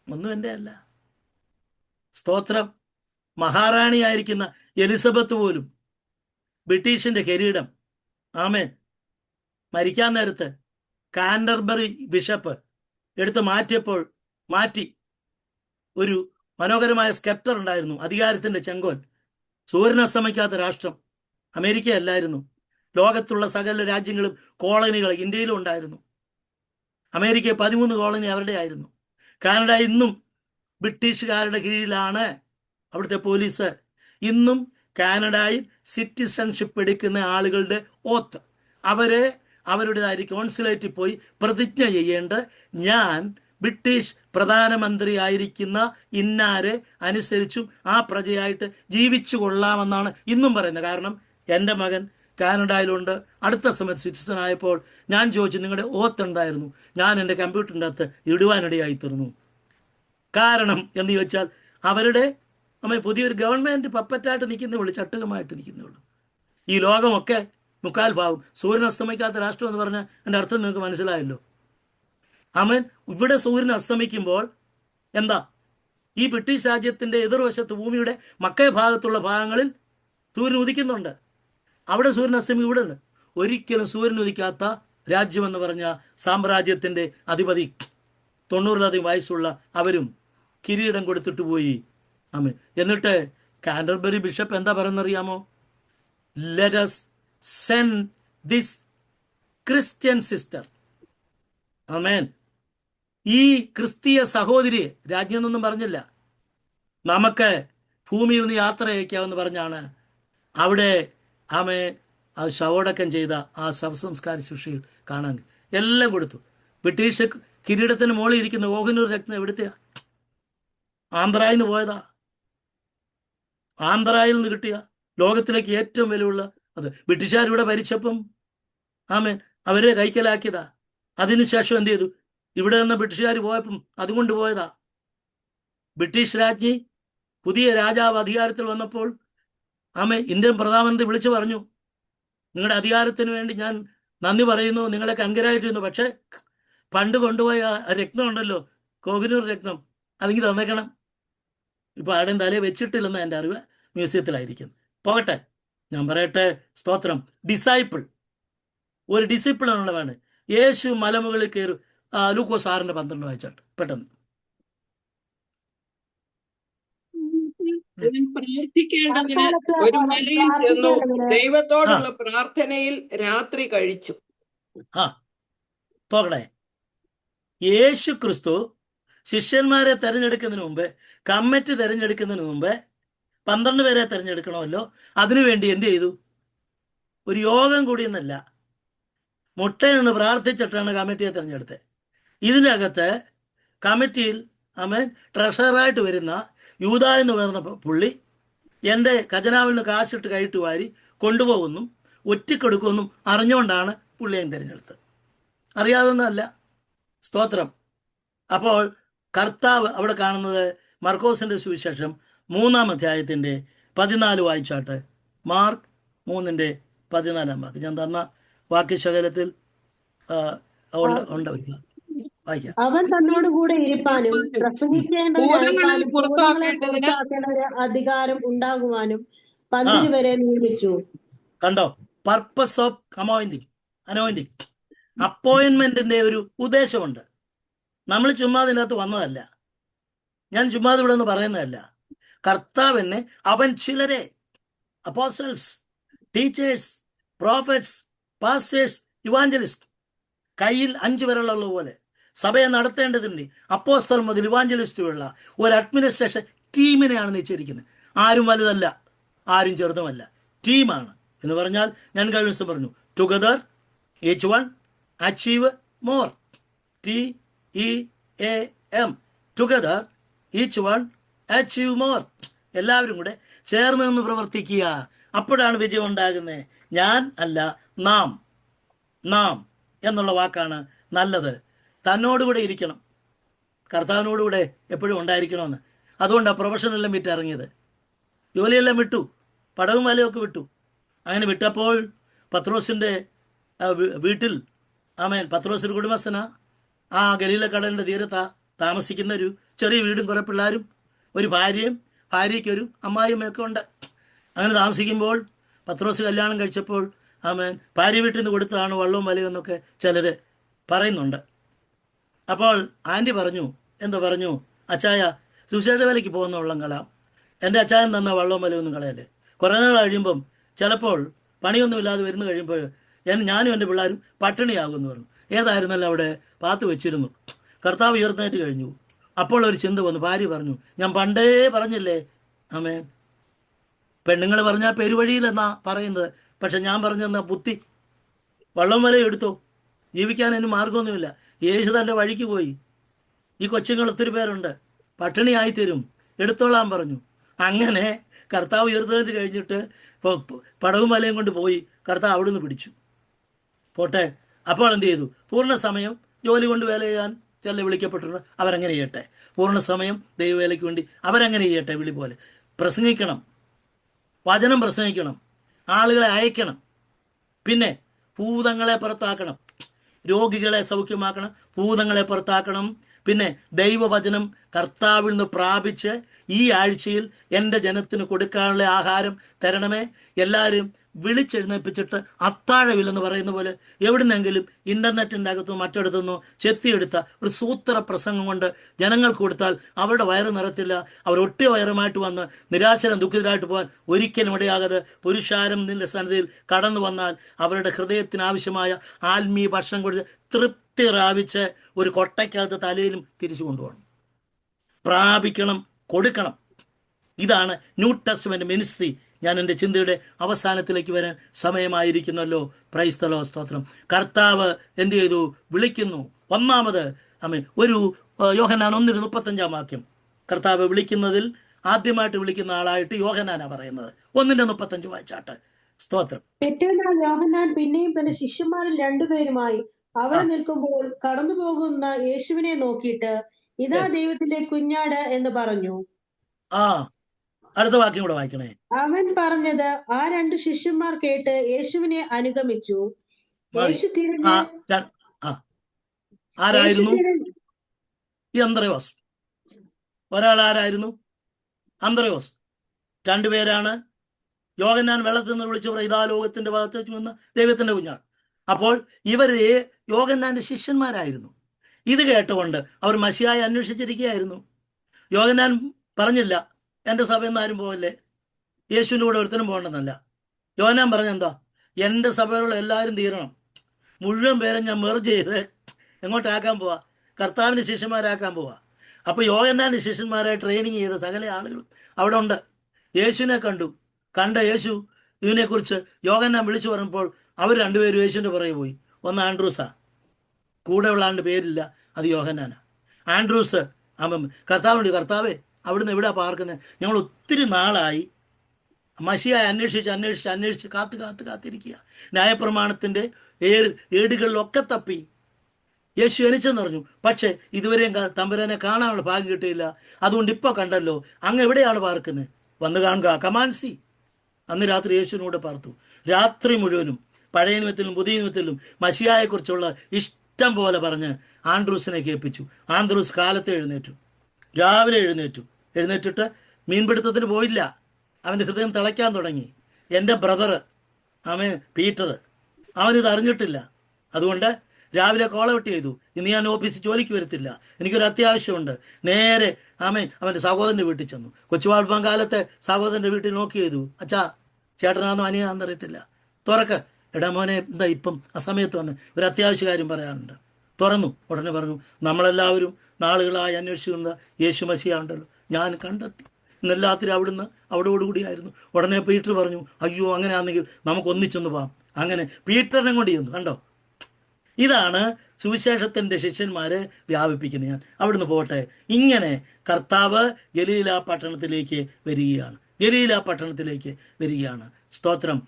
ഒന്നും എൻ്റെ അല്ല. സ്തോത്രം. മഹാറാണിയായിരിക്കുന്ന എലിസബത്ത് പോലും ബ്രിട്ടീഷിൻ്റെ കിരീടം മരിക്കാൻ നേരത്ത് കാൻഡർബറി ബിഷപ്പ് എടുത്ത് മാറ്റി ഒരു മനോഹരമായ സ്കെപ്റ്റർ ഉണ്ടായിരുന്നു, അധികാരത്തിന്റെ ചെങ്കോൽ. സൂര്യൻ അസ്തമിക്കാത്ത രാഷ്ട്രം അമേരിക്ക അല്ലായിരുന്നു. ലോകത്തുള്ള സകല രാജ്യങ്ങളും കോളനികൾ ഇന്ത്യയിലും ഉണ്ടായിരുന്നു. അമേരിക്ക 13 കോളനി അവരുടെ ആയിരുന്നു. കാനഡ ഇന്നും ബ്രിട്ടീഷുകാരുടെ കീഴിലാണ്. അവിടുത്തെ പോലീസ് ഇന്നും കാനഡയിൽ സിറ്റിസൺഷിപ്പ് എടുക്കുന്ന ആളുകളുടെ ഓത്ത് അവരുടേതായി കോൺസുലേറ്റിൽ പോയി പ്രതിജ്ഞ ചെയ്യേണ്ട, ഞാൻ ബ്രിട്ടീഷ് പ്രധാനമന്ത്രി ആയിരിക്കുന്ന ഇന്നാരെ അനുസരിച്ചും ആ പ്രജയായിട്ട് ജീവിച്ചു കൊള്ളാമെന്നാണ് ഇന്നും പറയുന്നത്. കാരണം എൻ്റെ മകൻ കാനഡയിലുണ്ട്. അടുത്ത സമയത്ത് സിറ്റിസൺ ആയപ്പോൾ ഞാൻ ചോദിച്ചു, നിങ്ങളുടെ ഓത്ത് എന്തായിരുന്നു? ഞാൻ എൻ്റെ കമ്പ്യൂട്ടറിൻ്റെ അകത്ത് ഇടുവാനിടയായി തീർന്നു. കാരണം എന്ന് ചോദിച്ചാൽ അവരുടെ പുതിയൊരു ഗവൺമെൻറ് പപ്പറ്റായിട്ട് നിൽക്കുന്നേ ഉള്ളൂ, ചട്ടുകമായിട്ട് നിൽക്കുന്നേ ഉള്ളൂ. ഈ ലോകമൊക്കെ 3/4 ഭാഗം സൂര്യൻ അസ്തമിക്കാത്ത രാഷ്ട്രം എന്ന് പറഞ്ഞാൽ എൻ്റെ അർത്ഥം നിങ്ങൾക്ക് മനസ്സിലായല്ലോ. ഇവിടെ സൂര്യൻ അസ്തമിക്കുമ്പോൾ എന്താ, ഈ ബ്രിട്ടീഷ് രാജ്യത്തിൻ്റെ എതിർവശത്ത് ഭൂമിയുടെ മക്കേ ഭാഗത്തുള്ള ഭാഗങ്ങളിൽ സൂര്യൻ ഉദിക്കുന്നുണ്ട്. അവിടെ സൂര്യൻ അസ്തമിക്കും, ഇവിടെ ഉണ്ട്. ഒരിക്കലും സൂര്യൻ ഉദിക്കാത്ത രാജ്യമെന്ന് പറഞ്ഞ സാമ്രാജ്യത്തിൻ്റെ അധിപതി 90-ലധികം വയസ്സുള്ള അവരും കിരീടം കൊടുത്തിട്ട് പോയി. എന്നിട്ട് കാൻഡർബറി ബിഷപ്പ് എന്താ പറയുന്നറിയാമോ? Let us send this Christian sister. Amen. ഈ ക്രിസ്തീയ സഹോദരിയെ, രാജ്യം എന്നൊന്നും പറഞ്ഞില്ല, നമുക്ക് ഭൂമിയിൽ നിന്ന് യാത്ര അയക്കാമെന്ന് പറഞ്ഞാണ് അവിടെ അത് ശവോടക്കം ചെയ്ത ആ ശവസംസ്കാര ശുശ്രൂഷയിൽ കാണാൻ എല്ലാം കൊടുത്തു. ബ്രിട്ടീഷ് കിരീടത്തിന് മുകളിൽ ഇരിക്കുന്ന കോഹിനൂർ രത്നം എവിടുത്തെയാ? ആന്ധ്രയിൽ നിന്ന് പോയതാ. ആന്ധ്രയിൽ നിന്ന് കിട്ടിയ ലോകത്തിലേക്ക് ഏറ്റവും വിലയുള്ള അത് ബ്രിട്ടീഷുകാരിവിടെ ഭരിച്ചപ്പം അവരെ കൈക്കലാക്കിയതാ. അതിനുശേഷം എന്ത് ചെയ്തു? ഇവിടെ നിന്ന് ബ്രിട്ടീഷുകാർ പോയപ്പം അതുകൊണ്ട് പോയതാ. ബ്രിട്ടീഷ് രാജ്ഞി പുതിയ രാജാവ് അധികാരത്തിൽ വന്നപ്പോൾ ഇന്ത്യൻ പ്രധാനമന്ത്രി വിളിച്ചു പറഞ്ഞു, നിങ്ങളുടെ അധികാരത്തിന് വേണ്ടി ഞാൻ നന്ദി പറയുന്നു, നിങ്ങളെ കൺഗ്രാറ്റുന്നു, പക്ഷെ പണ്ട് കൊണ്ടുപോയ രത്നം ഉണ്ടല്ലോ, കോഹിനൂർ രത്നം, അതെങ്കിൽ തന്നേക്കണം. ഇപ്പൊ ആരുടെയും തലയെ വെച്ചിട്ടില്ലെന്ന് എൻ്റെ അറിവ്, മ്യൂസിയത്തിലായിരിക്കുന്നു. പോകട്ടെ, ഞാൻ പറയട്ടെ. സ്തോത്രം. ഡിസൈപ്പിൾ, ഒരു ഡിസിപ്ലിൻ ഉള്ളതാണ്. യേശു മലമുകളിൽ കയറി, ലൂക്കോസ് 6:12 വായിച്ചാട്ട് പെട്ടെന്ന്. പ്രാർത്ഥിക്കേണ്ടതിന് ഒരു മലയിൽ ചെന്നു ദൈവത്തോടുള്ള പ്രാർത്ഥനയിൽ രാത്രി കഴിച്ചു. തോക്കണേ. യേശു ക്രിസ്തു ശിഷ്യന്മാരെ തെരഞ്ഞെടുക്കുന്നതിന് മുമ്പ്, കമ്മിറ്റി തെരഞ്ഞെടുക്കുന്നതിന് മുമ്പ് 12 പേരെ തെരഞ്ഞെടുക്കണമല്ലോ. അതിനുവേണ്ടി എന്ത് ചെയ്തു? ഒരു യോഗം കൂടിയെന്നല്ല, മുട്ടയിൽ നിന്ന് പ്രാർത്ഥിച്ചിട്ടാണ് കമ്മിറ്റിയെ തിരഞ്ഞെടുത്തത്. ഇതിനകത്ത് കമ്മിറ്റിയിൽ ട്രഷററായിട്ട് വരുന്ന യൂദാ എന്ന് പറയുന്ന പുള്ളി എൻ്റെ ഖജനാവിൽ നിന്ന് കാശിട്ട് കൈയിട്ട് വാരി കൊണ്ടുപോകുന്നും ഒറ്റക്കെടുക്കുമെന്നും അറിഞ്ഞുകൊണ്ടാണ് പുള്ളിയെ തിരഞ്ഞെടുത്തത്. അറിയാതൊന്നുമല്ല. സ്തോത്രം. അപ്പോൾ കർത്താവ് അവിടെ കാണുന്നത് മർക്കോസിൻ്റെ സുവിശേഷം 3-ാം അധ്യായത്തിൻ്റെ 14 വായിച്ചാട്ട്. മാർക്ക് 3:14 വാക്യം. ഞാൻ തന്ന വാക്യശകലത്തിൽ ഉണ്ട്. അവൻ തന്നോട് കൂടെ ഇരിപ്പാനും പുറത്താക്കേണ്ടതിന് അധികാരം ഉണ്ടാകുവാനും 12 വരെ നിയമിച്ചു. കണ്ടോ? Purpose of anointing. അപ്പോയിന്റ്മെന്റിന്റെ ഒരു ഉദ്ദേശമുണ്ട്. നമ്മൾ ചുമ്മാ അതിനകത്ത് വന്നതല്ല. ഞാൻ ചുമ്മാ ഇവിടെ നിന്ന് പറയുന്നതല്ല. കർത്താവിനെ അവൻ ചിലരെ, apostles, teachers, prophets, pastors, evangelist, കയ്യിൽ 5 വിരലുള്ള പോലെ സഭയെ നടത്തേണ്ടതുണ്ട്. അപ്പോസ്തലൻ മുതൽ ഇവാഞ്ചലിസ്റ്റുള്ള ഒരു അഡ്മിനിസ്ട്രേഷൻ ടീമിനെയാണ് നിശ്ചയിച്ചിരിക്കുന്നത്. ആരും വലുതല്ല, ആരും ചെറുതുമല്ല, ടീമാണ്. എന്ന് പറഞ്ഞാൽ ഞാൻ കഴിഞ്ഞ ദിവസം പറഞ്ഞു, together each one achieve more. TEAM, together each one achieve more. എല്ലാവരും കൂടെ ചേർന്ന് നിന്ന് പ്രവർത്തിക്കുക. അപ്പോഴാണ് വിജയം ഉണ്ടാകുന്നത്. ഞാൻ അല്ല, നാം എന്നുള്ള വാക്കാണ് നല്ലത്. തന്നോടുകൂടെ ഇരിക്കണം, കർത്താവിനോടുകൂടെ എപ്പോഴും ഉണ്ടായിരിക്കണമെന്ന്. അതുകൊണ്ടാണ് പ്രൊഫഷനെല്ലാം വിറ്റ് ഇറങ്ങിയത്. ജോലിയെല്ലാം വിട്ടു, പടവും വലയൊക്കെ വിട്ടു. അങ്ങനെ വിട്ടപ്പോൾ പത്രോസിൻ്റെ വീട്ടിൽ പത്രോസിൻ്റെ കുടുംബസ്ഥന ആ ഗലീല കടലിൻ്റെ തീരത്താ താമസിക്കുന്ന ഒരു ചെറിയ വീടും കുറേ പിള്ളേരും ഒരു ഭാര്യയും, ഭാര്യയ്ക്കൊരു അമ്മായിയമ്മയൊക്കെ ഉണ്ട്. അങ്ങനെ താമസിക്കുമ്പോൾ പത്രോസ് കല്യാണം കഴിച്ചപ്പോൾ ഭാര്യ വീട്ടിൽ നിന്ന് കൊടുത്തതാണ് വള്ളവും വലയും എന്നൊക്കെ ചിലർ പറയുന്നുണ്ട്. അപ്പോൾ ആൻറ്റി പറഞ്ഞു, എന്താ പറഞ്ഞു, അച്ചായ സുവിശേഷ വേലയ്ക്ക് പോകുന്ന വെള്ളം കളയാം, എൻ്റെ അച്ചായൻ തന്ന വെള്ളവും വലയൊന്നും കളയല്ലേ. കുറേ നാൾ കഴിയുമ്പം ചിലപ്പോൾ പണിയൊന്നുമില്ലാതെ വരുന്നു കഴിയുമ്പോൾ ഞാനും എൻ്റെ പിള്ളേരും പട്ടിണിയാകുമെന്ന് പറഞ്ഞു. ഏതായിരുന്നല്ലോ അവിടെ പാത്ത് വെച്ചിരുന്നു. കർത്താവ് ഉയർത്തേറ്റ് കഴിഞ്ഞു. അപ്പോൾ ഒരു ചിന്ത വന്നു. ഭാര്യ പറഞ്ഞു, ഞാൻ പണ്ടേ പറഞ്ഞില്ലേ ആമേൻ, പെണ്ണുങ്ങൾ പറഞ്ഞാൽ പെരുവഴിയിലെന്നാ പറയുന്നത്, പക്ഷെ ഞാൻ പറഞ്ഞെന്നാ ബുദ്ധി. വള്ളം വല എടുത്തോ, ജീവിക്കാൻ അതിന് മാർഗമൊന്നുമില്ല. യേശു തൻ്റെ വഴിക്ക് പോയി. ഈ കൊച്ചുങ്ങൾ ഒത്തിരി പേരുണ്ട്, പട്ടിണിയായിത്തീരും, എടുത്തോളാൻ പറഞ്ഞു. അങ്ങനെ കർത്താവ് ഉയർത്തേറ്റ് കഴിഞ്ഞിട്ട് പടവും വലയും കൊണ്ട് പോയി. കർത്താവ് അവിടുന്ന് പിടിച്ചു. പോട്ടെ. അപ്പോൾ എന്ത് ചെയ്തു? പൂർണ്ണ സമയം ജോലി കൊണ്ട് വേല ചെയ്യാൻ ചില വിളിക്കപ്പെട്ടിട്ടുണ്ട്, അവരങ്ങനെ ചെയ്യട്ടെ. പൂർണ്ണ സമയം ദൈവവേലയ്ക്ക് വേണ്ടി അവരങ്ങനെ ചെയ്യട്ടെ. വിളി പോലെ പ്രസംഗിക്കണം, വചനം പ്രസംഗിക്കണം, ആളുകളെ അയക്കണം, പിന്നെ ഭൂതങ്ങളെ പുറത്താക്കണം, രോഗികളെ സൗഖ്യമാക്കണം, ഭൂതങ്ങളെ പുറത്താക്കണം. പിന്നെ ദൈവവചനം കർത്താവിൽ നിന്ന് പ്രാപിച്ച് ഈ ആഴ്ചയിൽ എൻ്റെ ജനത്തിന് കൊടുക്കാനുള്ള ആഹാരം തരണമേ. എല്ലാവരും വിളിച്ചെഴുന്നേൽപ്പിച്ചിട്ട് അത്താഴമില്ലെന്ന് പറയുന്ന പോലെ എവിടുന്നെങ്കിലും ഇൻ്റർനെറ്റിൻ്റെ അകത്തുനിന്ന് മറ്റിടത്തുനിന്നോ ചെത്തിയെടുത്ത ഒരു സൂത്ര പ്രസംഗം കൊണ്ട് ജനങ്ങൾക്ക് കൊടുത്താൽ അവരുടെ വയറ് നിറത്തില്ല. അവർ ഒട്ടി വയറുമായിട്ട് വന്ന് നിരാശരം ദുഃഖിതരായിട്ട് പോകാൻ ഒരിക്കലും ഇടയാകാതെ പുരുഷാരം നിന്റെ സന്നിധിയിൽ കടന്നു വന്നാൽ അവരുടെ ഹൃദയത്തിന് ആവശ്യമായ ആത്മീയ ഭക്ഷണം കൊടുത്ത് തൃപ്തി പ്രാപിച്ച് ഒരു കൊട്ടയ്ക്കകത്ത് തലയിലും തിരിച്ചു കൊണ്ടുപോകണം. പ്രാപിക്കണം, കൊടുക്കണം. ഇതാണ് ന്യൂ ടെസ്റ്റ്മെന്റ് മിനിസ്ട്രി. ഞാൻ എൻ്റെ ചിന്തയുടെ അവസാനത്തിലേക്ക് വരാൻ സമയമായിരിക്കുന്നല്ലോ. പ്രൈസ് ദി ലോർഡ്, സ്തോത്രം. കർത്താവ് എന്ത് ചെയ്തു? വിളിക്കുന്നു. ഒന്നാമത് ഒരു യോഹന്നാൻ 1:35 കർത്താവ് വിളിക്കുന്നതിൽ ആദ്യമായിട്ട് വിളിക്കുന്ന ആളായിട്ട് യോഹന്നാനാ പറയുന്നത്. 1:35 വായിച്ചാട്ട്. സ്തോത്രം. പിറ്റേന്നാൾ യോഹന്നാൻ പിന്നെയും തന്റെ ശിഷ്യന്മാരിൽ രണ്ടുപേരുമായി അവിടെ നിൽക്കുമ്പോൾ കടന്നു പോകുന്ന യേശുവിനെ നോക്കിയിട്ട്, ഇതാ ദൈവത്തിന്റെ കുഞ്ഞാട് എന്ന് പറഞ്ഞു. അടുത്ത വാക്യം കൂടെ വായിക്കണേ. അവൻ പറഞ്ഞത് ആ രണ്ട് ശിഷ്യന്മാർ കേട്ട് യേശുവിനെ അനുഗമിച്ചു. യേശു തിരിഞ്ഞ് ആരായിരുന്നു? അന്ത്രയോസ്. ഒരാൾ ആരായിരുന്നു? അന്ത്രയോസ്. രണ്ടുപേരാണ്. യോഹന്നാൻ വെള്ളത്തിൽ നിന്ന് വിളിച്ചു പറയും, ഇതാ ലോകത്തിന്റെ ഭാഗത്തേക്ക് വന്ന ദൈവത്തിന്റെ കുഞ്ഞാണ്. അപ്പോൾ ഇവര് യോഹന്നാന്റെ ശിഷ്യന്മാരായിരുന്നു. ഇത് കേട്ടുകൊണ്ട് അവർ മശിഹായെ അന്വേഷിച്ചിരിക്കുകയായിരുന്നു. യോഹന്നാൻ പറഞ്ഞില്ല, എൻ്റെ സഭയിൽ നിന്ന് ആരും പോകല്ലേ, യേശുവിൻ്റെ കൂടെ ഒരുത്തനും പോകണമെന്നല്ല. യോഹന്നാൻ പറഞ്ഞെന്താ? എൻ്റെ സഭയിലുള്ള എല്ലാവരും തീരണം, മുഴുവൻ പേരെ ഞാൻ മെർജ് ചെയ്ത് എങ്ങോട്ടാക്കാൻ പോവാ? കർത്താവിൻ്റെ ശിഷ്യന്മാരാക്കാൻ പോവാ. അപ്പോൾ യോഹന്നാൻ്റെ ശിഷ്യന്മാരെ ട്രെയിനിങ് ചെയ്ത സകല ആളുകളും അവിടെ ഉണ്ട്. യേശുവിനെ കണ്ട യേശു ഇതിനെക്കുറിച്ച് യോഹന്നാൻ വിളിച്ചു പറഞ്ഞപ്പോൾ അവർ രണ്ടുപേരും യേശുവിൻ്റെ പുറകെ പോയി. ഒന്ന് ആൻഡ്രൂസാ, കൂടെ ഉള്ള ആളുടെ പേരില്ല, അത് യോഹന്നാനാ. ആൻഡ്രൂസ് കർത്താവേ അവിടുന്ന് എവിടെയാ പാർക്കുന്നത്? ഞങ്ങൾ ഒത്തിരി നാളായി മശിഹായെ അന്വേഷിച്ച് കാത്തിരിക്കുക. ന്യായപ്രമാണത്തിൻ്റെ ഏടുകളിലൊക്കെ തപ്പി യേശു ജനിച്ചെന്ന് പറഞ്ഞു, പക്ഷേ ഇതുവരെയും തമ്പുരാനെ കാണാനുള്ള ഭാഗ്യം കിട്ടിയില്ല. അതുകൊണ്ട് ഇപ്പോൾ കണ്ടല്ലോ, അങ്ങ് എവിടെയാണ് പാർക്കുന്നത്? വന്ന് കാണുക, കമാൻസി. അന്ന് രാത്രി യേശുവിനൂടെ പാർത്തു. രാത്രി മുഴുവനും പഴയ നിയമത്തിലും പുതിയ നിയമത്തിലും മശിഹായെക്കുറിച്ചുള്ള ഇഷ്ടം പോലെ പറഞ്ഞ് ആൻഡ്രൂസിനെ കേൾപ്പിച്ചു. ആൻഡ്രൂസ് കാലത്തെ രാവിലെ എഴുന്നേറ്റിട്ട് മീൻപിടുത്തത്തിന് പോയില്ല. അവൻ്റെ ഹൃദയം തിളയ്ക്കാൻ തുടങ്ങി. എൻ്റെ ബ്രദർ പീറ്റർ അവനിത് അറിഞ്ഞിട്ടില്ല. അതുകൊണ്ട് രാവിലെ കോളവെട്ടി ചെയ്തു, ഇന്ന് ഞാൻ ഓഫീസിൽ ജോലിക്ക് വരത്തില്ല, എനിക്കൊരു അത്യാവശ്യമുണ്ട്. നേരെ അവൻ്റെ സഹോദരൻ്റെ വീട്ടിൽ ചെന്നു. കൊച്ചുവാൾപ്പം കാലത്തെ സഹോദരൻ്റെ വീട്ടിൽ നോക്കി ചെയ്തു, അച്ഛാ ചേട്ടനാണെന്നോ അനിയാണെന്ന് അറിയത്തില്ല, തുറക്ക്. എടാ മോനെ, എന്താ ഇപ്പം ആ സമയത്ത് വന്ന് ഒരു അത്യാവശ്യ കാര്യം പറയാനുണ്ട്. തുറന്നു. ഉടനെ പറഞ്ഞു, നമ്മളെല്ലാവരും നാളുകളായി അന്വേഷിക്കുന്ന യേശു മശിഹ ഉണ്ടല്ലോ, ഞാൻ കണ്ടെത്തി. ഇന്നെല്ലാത്തിനും അവിടോടുകൂടിയായിരുന്നു. ഉടനെ പീറ്റർ പറഞ്ഞു, അയ്യോ അങ്ങനെയാണെങ്കിൽ നമുക്ക് ഒന്നിച്ചൊന്ന് പോകാം. അങ്ങനെ പീറ്ററിനെ കൊണ്ട് ചെന്നു. കണ്ടോ, ഇതാണ് സുവിശേഷത്തിൻ്റെ ശിഷ്യന്മാരെ വ്യാപിപ്പിക്കുന്നത്. ഞാൻ അവിടുന്ന് പോട്ടെ. ഇങ്ങനെ കർത്താവ് ഗലീല പട്ടണത്തിലേക്ക് വരികയാണ്. സ്തോത്രം.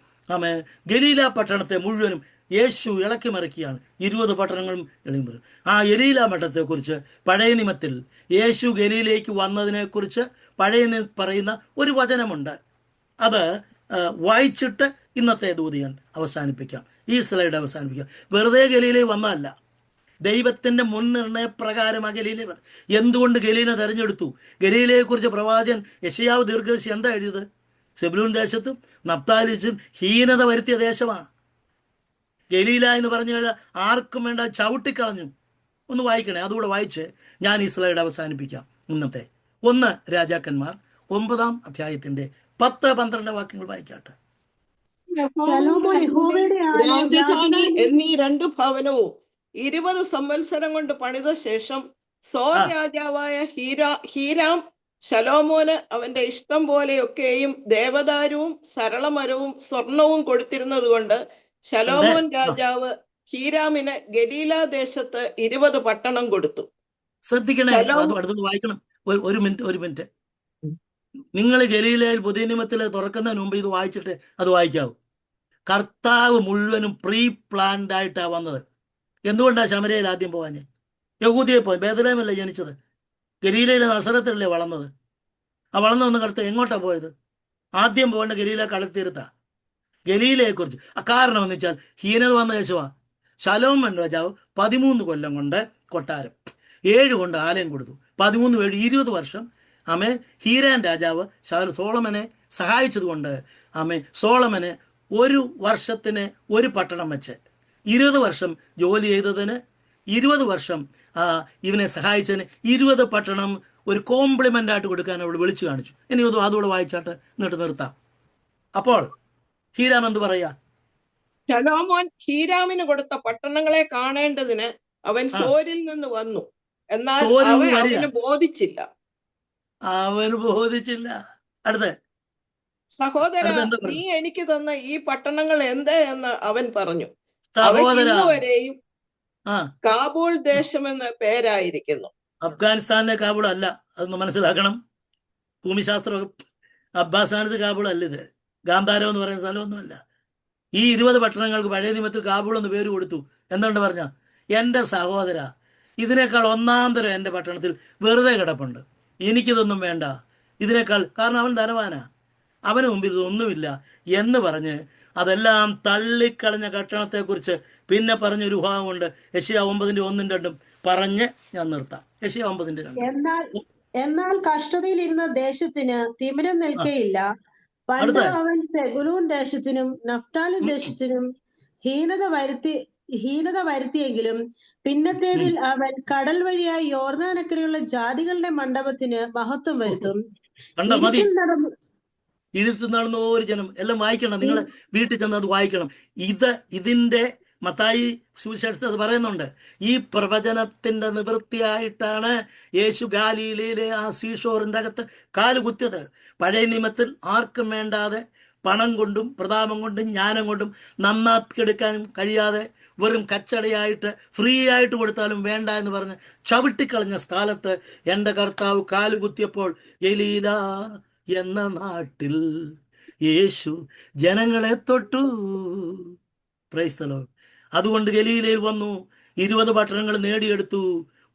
ഗലീല പട്ടണത്തെ മുഴുവനും യേശു ഇളക്കി മറിക്കുകയാണ്. 20 പട്ടണങ്ങളും ഇളകിമറി. ആ ഗലീല മഠത്തെക്കുറിച്ച് പഴയ നിയമത്തിൽ യേശു ഗലീലയിലേക്ക് വന്നതിനെക്കുറിച്ച് പഴയ പറയുന്ന ഒരു വചനമുണ്ട്. അത് വായിച്ചിട്ട് ഇന്നത്തെ ദൂതി ഞാൻ അവസാനിപ്പിക്കാം, ഈ സ്ലൈഡ് അവസാനിപ്പിക്കാം. വെറുതെ ഗലീലയിൽ വന്നതല്ല, ദൈവത്തിൻ്റെ മുൻനിർണയപ്രകാരം ആ ഗലീലയിൽ വന്നു. എന്തുകൊണ്ട് ഗലീല തെരഞ്ഞെടുത്തു? ഗലീലയെക്കുറിച്ച് പ്രവാചകൻ യെശയ്യാവ് ദീർഘദർശി എന്താ എഴുതിയത്? സെബൂലൂൻ ദേശത്തും നഫ്താലി ദേശത്തും ഹീനത വരുത്തിയ ദേശമാണ്. ഗലീല എന്ന് പറഞ്ഞു കഴിഞ്ഞാൽ ആർക്കും വേണ്ട ചവിട്ടിക്കളഞ്ഞു. ഒന്ന് വായിക്കണേ, അതുകൂടെ വായിച്ച് ഞാൻ ഈ സ്ലൈഡ് അവസാനിപ്പിക്കാം. ഇന്നത്തെ 1 രാജാക്കന്മാർ 9-ാം അധ്യായത്തിന്റെ 10-12 വാക്യങ്ങൾ വായിക്കാട്ടെ. ശലോമോൻ യഹോവയുടെ രാജധാനി എന്നീ 2 ഭവനവും 20 സംവത്സരം കൊണ്ട് പണിത ശേഷം സോർ രാജാവായ ഹീരാം ശലോമോന് അവന്റെ ഇഷ്ടം പോലെയൊക്കെയും ദേവദാരുവും സരളമരവും സ്വർണവും കൊടുത്തിരുന്നത് കൊണ്ട് ശലോമോൻ രാജാവ് ഹീരാമിന് ഗലീല ദേശത്ത് 20 പട്ടണം കൊടുത്തു. ശ്രദ്ധിക്കണേ, അത് അടുത്തത് വായിക്കണം. ഒരു മിനിറ്റ്. നിങ്ങൾ ഗലീലയിൽ പുതിയ നിയമത്തിൽ തുറക്കുന്നതിന് മുമ്പ് ഇത് വായിച്ചിട്ട് അത് വായിക്കാവൂ. കർത്താവ് മുഴുവനും പ്രീ പ്ലാൻഡ് ആയിട്ടാണ് വന്നത്. എന്തുകൊണ്ടാണ് ശമരയിൽ ആദ്യം പോകാഞ്ഞ്? യഹൂദിയെ പോയി, ബേത്ലഹേമല്ല ജനിച്ചത്, ഗലീലയിലെ നസറത്തിലല്ലേ വളർന്നത്. ആ വളർന്നു വന്ന് കർത്താവ് എങ്ങോട്ടാണ് പോയത്? ആദ്യം പോകേണ്ട ഗലീല കടൽത്തീരത്താ. ഗലീലയെക്കുറിച്ച് കാരണം എന്ന് വെച്ചാൽ ഹീനത വന്ന യേശുവാ. ശലോമോൻ രാജാവ് 13 കൊല്ലം കൊണ്ട് കൊട്ടാരം, 7 കൊണ്ട് ആലയം കൊടുത്തു. 13 7 20 വർഷം ഹീരാൻ രാജാവ് സോളമനെ സഹായിച്ചതുകൊണ്ട് സോളമന് 1 വർഷത്തിന് 1 പട്ടണം വെച്ച് 20 വർഷം ജോലി ചെയ്തതിന് 20 വർഷം ഇവനെ സഹായിച്ചതിന് 20 പട്ടണം ഒരു കോംപ്ലിമെന്റ് ആയിട്ട് കൊടുക്കാൻ അവൾ വിളിച്ചു കാണിച്ചു. ഇനി അതുകൂടെ വായിച്ചാട്ട് എന്നിട്ട് നിർത്താം. അപ്പോൾ ഹീരാം എന്ത് പറയാ? ശലോമോൻ ഹീരാമിന് കൊടുത്ത പട്ടണങ്ങളെ കാണേണ്ടതിന് അവൻ സോരിൽ നിന്ന് വന്നു, എന്നാൽ അവന് ബോധിച്ചില്ല. അടുത്ത സഹോദര, നീ എനിക്ക് തന്ന ഈ പട്ടണങ്ങൾ എന്ത് എന്ന് അവൻ പറഞ്ഞു. അവരെയും കാബൂൾ ദേശമെന്ന് പേരായിരിക്കുന്നു. അഫ്ഗാനിസ്ഥാനിലെ കാബൂൾ അല്ല, അതൊന്ന് മനസ്സിലാക്കണം. ഭൂമിശാസ്ത്രം അഫ്ഗാനിസ്ഥാനത്ത് കാബൂൾ അല്ല, ഇത് ഗാന്ധാരം എന്ന് പറയുന്ന സ്ഥലമൊന്നുമല്ല. ഈ 20 പട്ടണങ്ങൾക്ക് പഴയ നിയമത്തിൽ കാബൂൾ എന്ന് പേര് കൊടുത്തു. എന്തുകൊണ്ട് പറഞ്ഞ, എൻ്റെ സഹോദര, ഇതിനേക്കാൾ 1-ാം തരം എൻ്റെ പട്ടണത്തിൽ വെറുതെ കിടപ്പുണ്ട്, എനിക്കിതൊന്നും വേണ്ട, ഇതിനേക്കാൾ. കാരണം അവൻ ധനവാനാ, അവന് മുമ്പിൽ ഇതൊന്നുമില്ല എന്ന് പറഞ്ഞ് അതെല്ലാം തള്ളിക്കളഞ്ഞ പട്ടണത്തെക്കുറിച്ച് പിന്നെ പറഞ്ഞൊരു ഭാഗമുണ്ട്. യെശയ്യാ 9:1-2 പറഞ്ഞ് ഞാൻ നിർത്താം. യെശയ്യാ 9:2. എന്നാൽ കഷ്ടതയിലിരുന്ന ദേശത്തിന് തിമിരം നിൽക്കയില്ല. പണ്ട് അവൻ സെബുലൂൻ ദേശത്തിനും നഫ്താലി ദേശത്തിനും ഹീനത വരുത്തിയെങ്കിലും പിന്നത്തേതിൽ അവൻ കടൽ വഴിയായി യോർദാനക്കരയുള്ള ജാതികളുടെ മണ്ഡപത്തിന് മഹത്വം വരുത്തും. ഇരുത്ത് നടന്ന ഒരു ജനം എല്ലാം വായിക്കണം. നിങ്ങൾ വീട്ടിൽ ചെന്ന് അത് വായിക്കണം. ഇതിന്റെ മത്തായി സുവിശേഷത്തിൽ അത് പറയുന്നുണ്ട്. ഈ പ്രവചനത്തിന്റെ നിവൃത്തിയായിട്ടാണ് യേശു ഗാലീലയിലെ ആ സീഷോറിന്റെ അകത്ത് കാലുകുത്തിയത്. പഴയ നിയമത്തിൽ ആർക്കും വേണ്ടാതെ പണം കൊണ്ടും പ്രതാപം കൊണ്ടും ജ്ഞാനം കൊണ്ടും നന്നാക്കിയെടുക്കാനും കഴിയാതെ വെറും കച്ചടയായിട്ട് ഫ്രീ ആയിട്ട് കൊടുത്താലും വേണ്ട എന്ന് പറഞ്ഞ് ചവിട്ടിക്കളഞ്ഞ സ്ഥലത്ത് എൻ്റെ കർത്താവ് കാലുകുത്തിയപ്പോൾ ഗലീല എന്ന നാട്ടിൽ യേശു ജനങ്ങളെ തൊട്ടു. Praise the Lord. അതുകൊണ്ട് ഗലീലയിൽ വന്നു, 20 പട്ടണങ്ങൾ നേടിയെടുത്തു.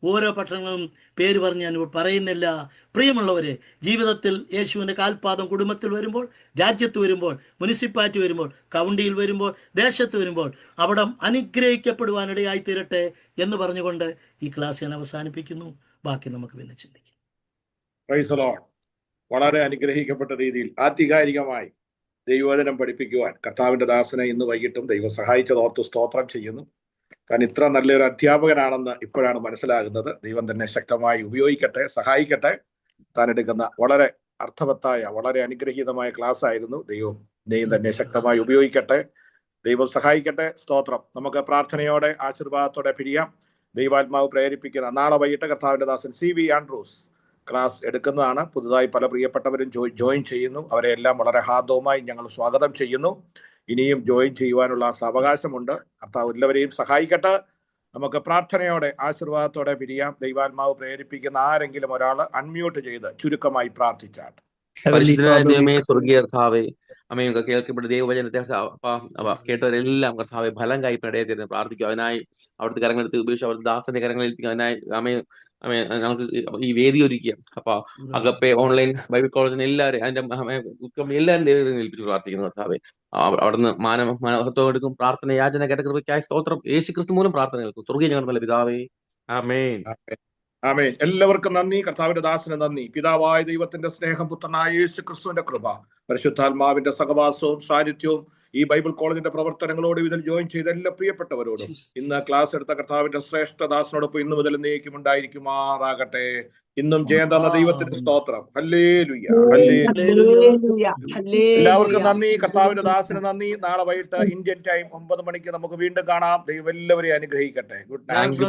ഓരോ പട്ടണങ്ങളും പേര് പറഞ്ഞ് ഞാൻ പറയുന്നില്ല. പ്രിയമുള്ളവരെ, ജീവിതത്തിൽ യേശുവിൻ്റെ കാൽപാദം കുടുംബത്തിൽ വരുമ്പോൾ, രാജ്യത്ത് വരുമ്പോൾ, മുനിസിപ്പാലിറ്റി വരുമ്പോൾ, കൗണ്ടിയിൽ വരുമ്പോൾ, ദേശത്ത് വരുമ്പോൾ അവിടെ അനുഗ്രഹിക്കപ്പെടുവാനിടയായി തീരട്ടെ എന്ന് പറഞ്ഞുകൊണ്ട് ഈ ക്ലാസ് ഞാൻ അവസാനിപ്പിക്കുന്നു. ബാക്കി നമുക്ക് പിന്നെ ചിന്തിക്കാം. Praise the Lord. വളരെ അനുഗ്രഹിക്കപ്പെട്ട രീതിയിൽ ആധികാരികമായി ദൈവവചനം പഠിപ്പിക്കുവാൻ കർത്താവിന്റെ ദാസനെ ഇന്ന് വൈകിട്ടും ദൈവം സഹായിച്ചതോർത്ത് സ്തോത്രം ചെയ്യുന്നു. താൻ ഇത്ര നല്ലൊരു അധ്യാപകനാണെന്ന് ഇപ്പോഴാണ് മനസ്സിലാകുന്നത്. ദൈവം തന്നെ ശക്തമായി ഉപയോഗിക്കട്ടെ, സഹായിക്കട്ടെ. താൻ എടുക്കുന്ന വളരെ അർത്ഥവത്തായ വളരെ അനുഗ്രഹീതമായ ക്ലാസ് ആയിരുന്നു. ദൈവം തന്നെ ശക്തമായി ഉപയോഗിക്കട്ടെ, ദൈവം സഹായിക്കട്ടെ. സ്തോത്രം. നമുക്ക് പ്രാർത്ഥനയോടെ ആശീർവാദത്തോടെ പിരിയാം. ദൈവാത്മാവ് പ്രേരിപ്പിക്കുന്ന നാളെ വൈകിട്ട് കർത്താവിന്റെ ദാസൻ CV ആൻഡ്രൂസ് ക്ലാസ് എടുക്കുന്നതാണ്. പുതുതായി പല പ്രിയപ്പെട്ടവരും ജോയിൻ ചെയ്യുന്നു. അവരെ എല്ലാം വളരെ ഹാർദവുമായി ഞങ്ങൾ സ്വാഗതം ചെയ്യുന്നു. ഇനിയും ജോയിൻ ചെയ്യുവാനുള്ള അവകാശമുണ്ട്. കർത്താവ് എല്ലാവരെയും സഹായിക്കട്ടെ. നമുക്ക് പ്രാർത്ഥനയോടെ ആശീർവാദത്തോടെ പിരിയാം. ദൈവാത്മാവ് പ്രേരിപ്പിക്കുന്ന ആരെങ്കിലും ഒരാൾ അൺമ്യൂട്ട് ചെയ്ത് ചുരുക്കമായി പ്രാർത്ഥിച്ചാട്ടെ. സ്വർഗീയ കർത്താവേ, അമ്മയൊക്കെ കേൾക്കപ്പെട്ട ദൈവവചനത്തെ കേട്ടവരെല്ലാം കർത്താവെ ഫലം കൈപ്പടയത്തിരുന്ന് പ്രാർത്ഥിക്കും. അതിനായി അവിടുത്തെ കരങ്ങളെടുത്ത് ഉപയോഗിച്ച് അവിടുത്തെ ദാസന്റെ കരങ്ങൾ ഏൽപ്പിക്കും. അതിനായി ഞങ്ങൾക്ക് ഈ വേദി ഒരുക്കുക. അപ്പൊ അകപ്പെ ഓൺലൈൻ ബൈബിൾ കോളേജിന് എല്ലാവരും അതിന്റെ എല്ലാവരും ഏൽപ്പിച്ച് പ്രാർത്ഥിക്കുന്നു കർത്താവെ. അവിടുന്ന് മഹത്വം എടുക്കും. പ്രാർത്ഥന യാചന കേട്ട കൃപയ്ക്കായി സ്തോത്രം. യേശു ക്രിസ്തു മൂലം പ്രാർത്ഥന കേൾക്കും. സ്വർഗീയ ഞങ്ങളുടെ നല്ല പിതാവേ, ആമേൻ. ആമേൻ. എല്ലാവർക്കും നന്ദി. കർത്താവിന്റെ ദാസന് നന്ദി. പിതാവായ ദൈവത്തിന്റെ സ്നേഹം, പുത്രനായ യേശു ക്രിസ്തുവിന്റെ കൃപ, പരിശുദ്ധാത്മാവിന്റെ സഹവാസവും സാന്നിധ്യവും ഈ ബൈബിൾ കോളേജിന്റെ പ്രവർത്തനങ്ങളോടും ഇതിൽ ജോയിൻ ചെയ്ത എല്ലാ പ്രിയപ്പെട്ടവരോടും ഇന്ന് ക്ലാസ് എടുത്ത കർത്താവിന്റെ ശ്രേഷ്ഠദാസനോടൊപ്പം ഇന്നു മുതൽ എന്നേക്കും ഉണ്ടായിരിക്കുമാറാകട്ടെ. ഇന്നും ജയം തന്ന ദൈവത്തിന്റെ സ്തോത്രം. Hallelujah, hallelujah. എല്ലാവർക്കും നന്ദി. കർത്താവിന്റെ ദാസന് നന്ദി. നാളെ വൈകിട്ട് ഇന്ത്യൻ ടൈം 9 മണിക്ക് നമുക്ക് വീണ്ടും കാണാം. ദൈവം എല്ലാവരെയും അനുഗ്രഹിക്കട്ടെ. Good night.